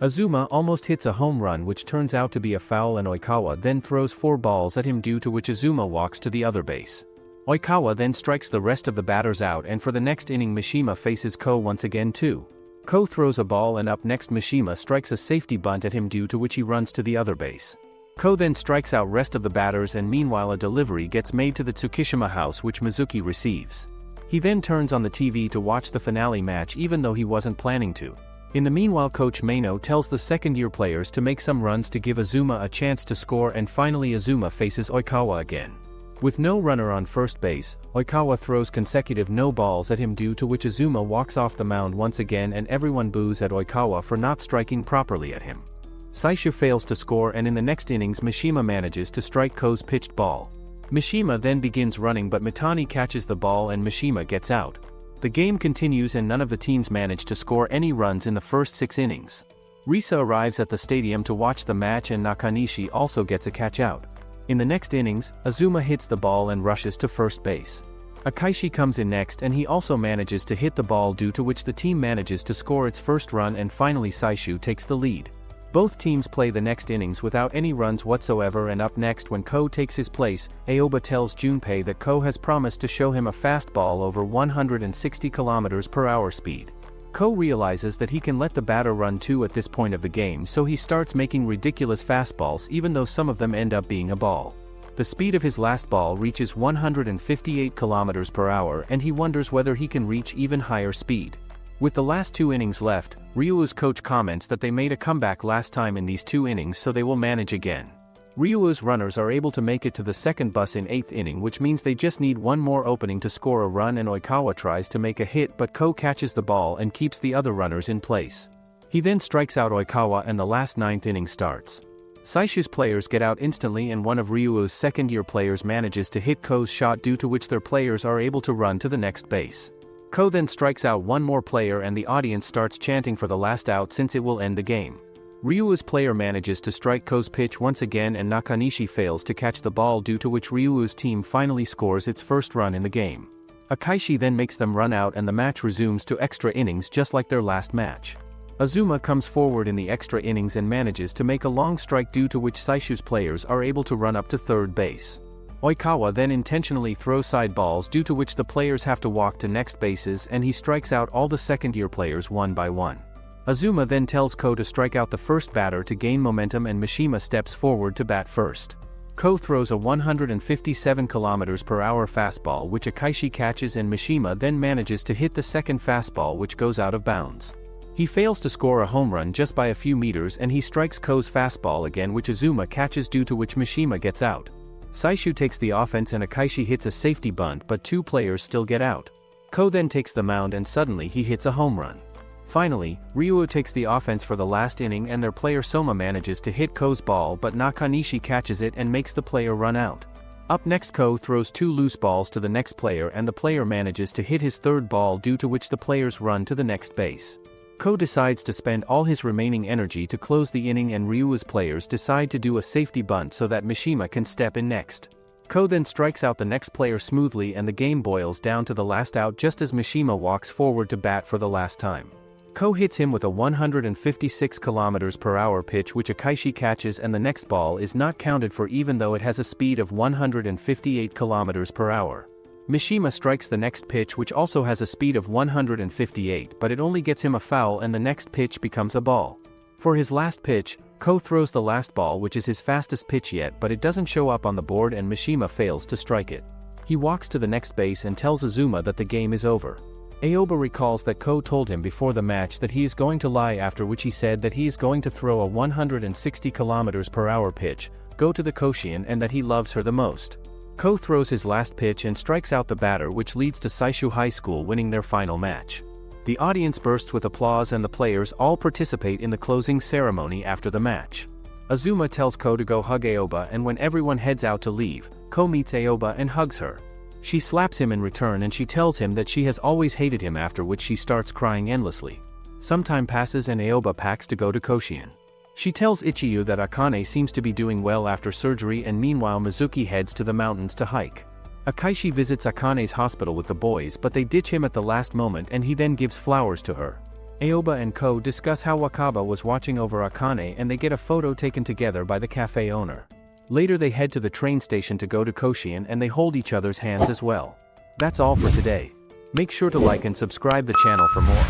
Azuma almost hits a home run, which turns out to be a foul, and Oikawa then throws 4 balls at him, due to which Azuma walks to the other base. Oikawa then strikes the rest of the batters out, and for the next inning Mishima faces Ko once again too. Ko throws a ball, and up next Mishima strikes a safety bunt at him, due to which he runs to the other base. Ko then strikes out rest of the batters, and meanwhile a delivery gets made to the Tsukishima house, which Mizuki receives. He then turns on the TV to watch the finale match, even though he wasn't planning to. In the meanwhile Coach Mano tells the second-year players to make some runs to give Azuma a chance to score, and finally Azuma faces Oikawa again. With no runner on first base, Oikawa throws consecutive no balls at him, due to which Azuma walks off the mound once again, and everyone boos at Oikawa for not striking properly at him. Saishu fails to score, and in the next innings Mishima manages to strike Ko's pitched ball. Mishima then begins running, but Mitani catches the ball and Mishima gets out. The game continues, and none of the teams manage to score any runs in the first 6 innings. Risa arrives at the stadium to watch the match, and Nakanishi also gets a catch out. In the next innings, Azuma hits the ball and rushes to first base. Akaishi comes in next, and he also manages to hit the ball, due to which the team manages to score its first run, and finally Saishu takes the lead. Both teams play the next innings without any runs whatsoever, and up next, when Ko takes his place, Aoba tells Junpei that Ko has promised to show him a fastball over 160 km/h speed. Ko realizes that he can let the batter run too at this point of the game, so he starts making ridiculous fastballs, even though some of them end up being a ball. The speed of his last ball reaches 158 km/h, and he wonders whether he can reach even higher speed. With the last 2 innings left, Ryuu's coach comments that they made a comeback last time in these 2 innings, so they will manage again. Ryuu's runners are able to make it to the second bus in 8th inning, which means they just need one more opening to score a run, and Oikawa tries to make a hit, but Ko catches the ball and keeps the other runners in place. He then strikes out Oikawa, and the last 9th inning starts. Saishu's players get out instantly, and one of Ryuu's second-year players manages to hit Ko's shot, due to which their players are able to run to the next base. Ko then strikes out one more player, and the audience starts chanting for the last out, since it will end the game. Ryuu's player manages to strike Ko's pitch once again, and Nakanishi fails to catch the ball, due to which Ryuu's team finally scores its first run in the game. Akaishi then makes them run out, and the match resumes to extra innings just like their last match. Azuma comes forward in the extra innings and manages to make a long strike, due to which Saishu's players are able to run up to third base. Oikawa then intentionally throws side balls, due to which the players have to walk to next bases, and he strikes out all the second-year players one by one. Azuma then tells Ko to strike out the first batter to gain momentum, and Mishima steps forward to bat first. Ko throws a 157 km/h fastball, which Akaishi catches, and Mishima then manages to hit the second fastball, which goes out of bounds. He fails to score a home run just by a few meters, and he strikes Ko's fastball again, which Azuma catches, due to which Mishima gets out. Saishu takes the offense, and Akaishi hits a safety bunt, but 2 players still get out. Ko then takes the mound, and suddenly he hits a home run. Finally, Ryuu takes the offense for the last inning, and their player Soma manages to hit Ko's ball, but Nakanishi catches it and makes the player run out. Up next, Ko throws 2 loose balls to the next player, and the player manages to hit his third ball, due to which the players run to the next base. Ko decides to spend all his remaining energy to close the inning, and Ryua's players decide to do a safety bunt so that Mishima can step in next. Ko then strikes out the next player smoothly, and the game boils down to the last out just as Mishima walks forward to bat for the last time. Ko hits him with a 156 km/h pitch which Akaishi catches, and the next ball is not counted for even though it has a speed of 158 km/h. Mishima strikes the next pitch which also has a speed of 158, but it only gets him a foul and the next pitch becomes a ball. For his last pitch, Ko throws the last ball which is his fastest pitch yet, but it doesn't show up on the board and Mishima fails to strike it. He walks to the next base and tells Azuma that the game is over. Aoba recalls that Ko told him before the match that he is going to lie, after which he said that he is going to throw a 160 km/h pitch, go to the Koshien, and that he loves her the most. Ko throws his last pitch and strikes out the batter, which leads to Saishu High School winning their final match. The audience bursts with applause and the players all participate in the closing ceremony after the match. Azuma tells Ko to go hug Aoba, and when everyone heads out to leave, Ko meets Aoba and hugs her. She slaps him in return and she tells him that she has always hated him, after which she starts crying endlessly. Some time passes and Aoba packs to go to Koshien. She tells Ichiyu that Akane seems to be doing well after surgery, and meanwhile Mizuki heads to the mountains to hike. Akaishi visits Akane's hospital with the boys, but they ditch him at the last moment and he then gives flowers to her. Aoba and Ko discuss how Wakaba was watching over Akane and they get a photo taken together by the cafe owner. Later they head to the train station to go to Koshien and they hold each other's hands as well. That's all for today. Make sure to like and subscribe the channel for more.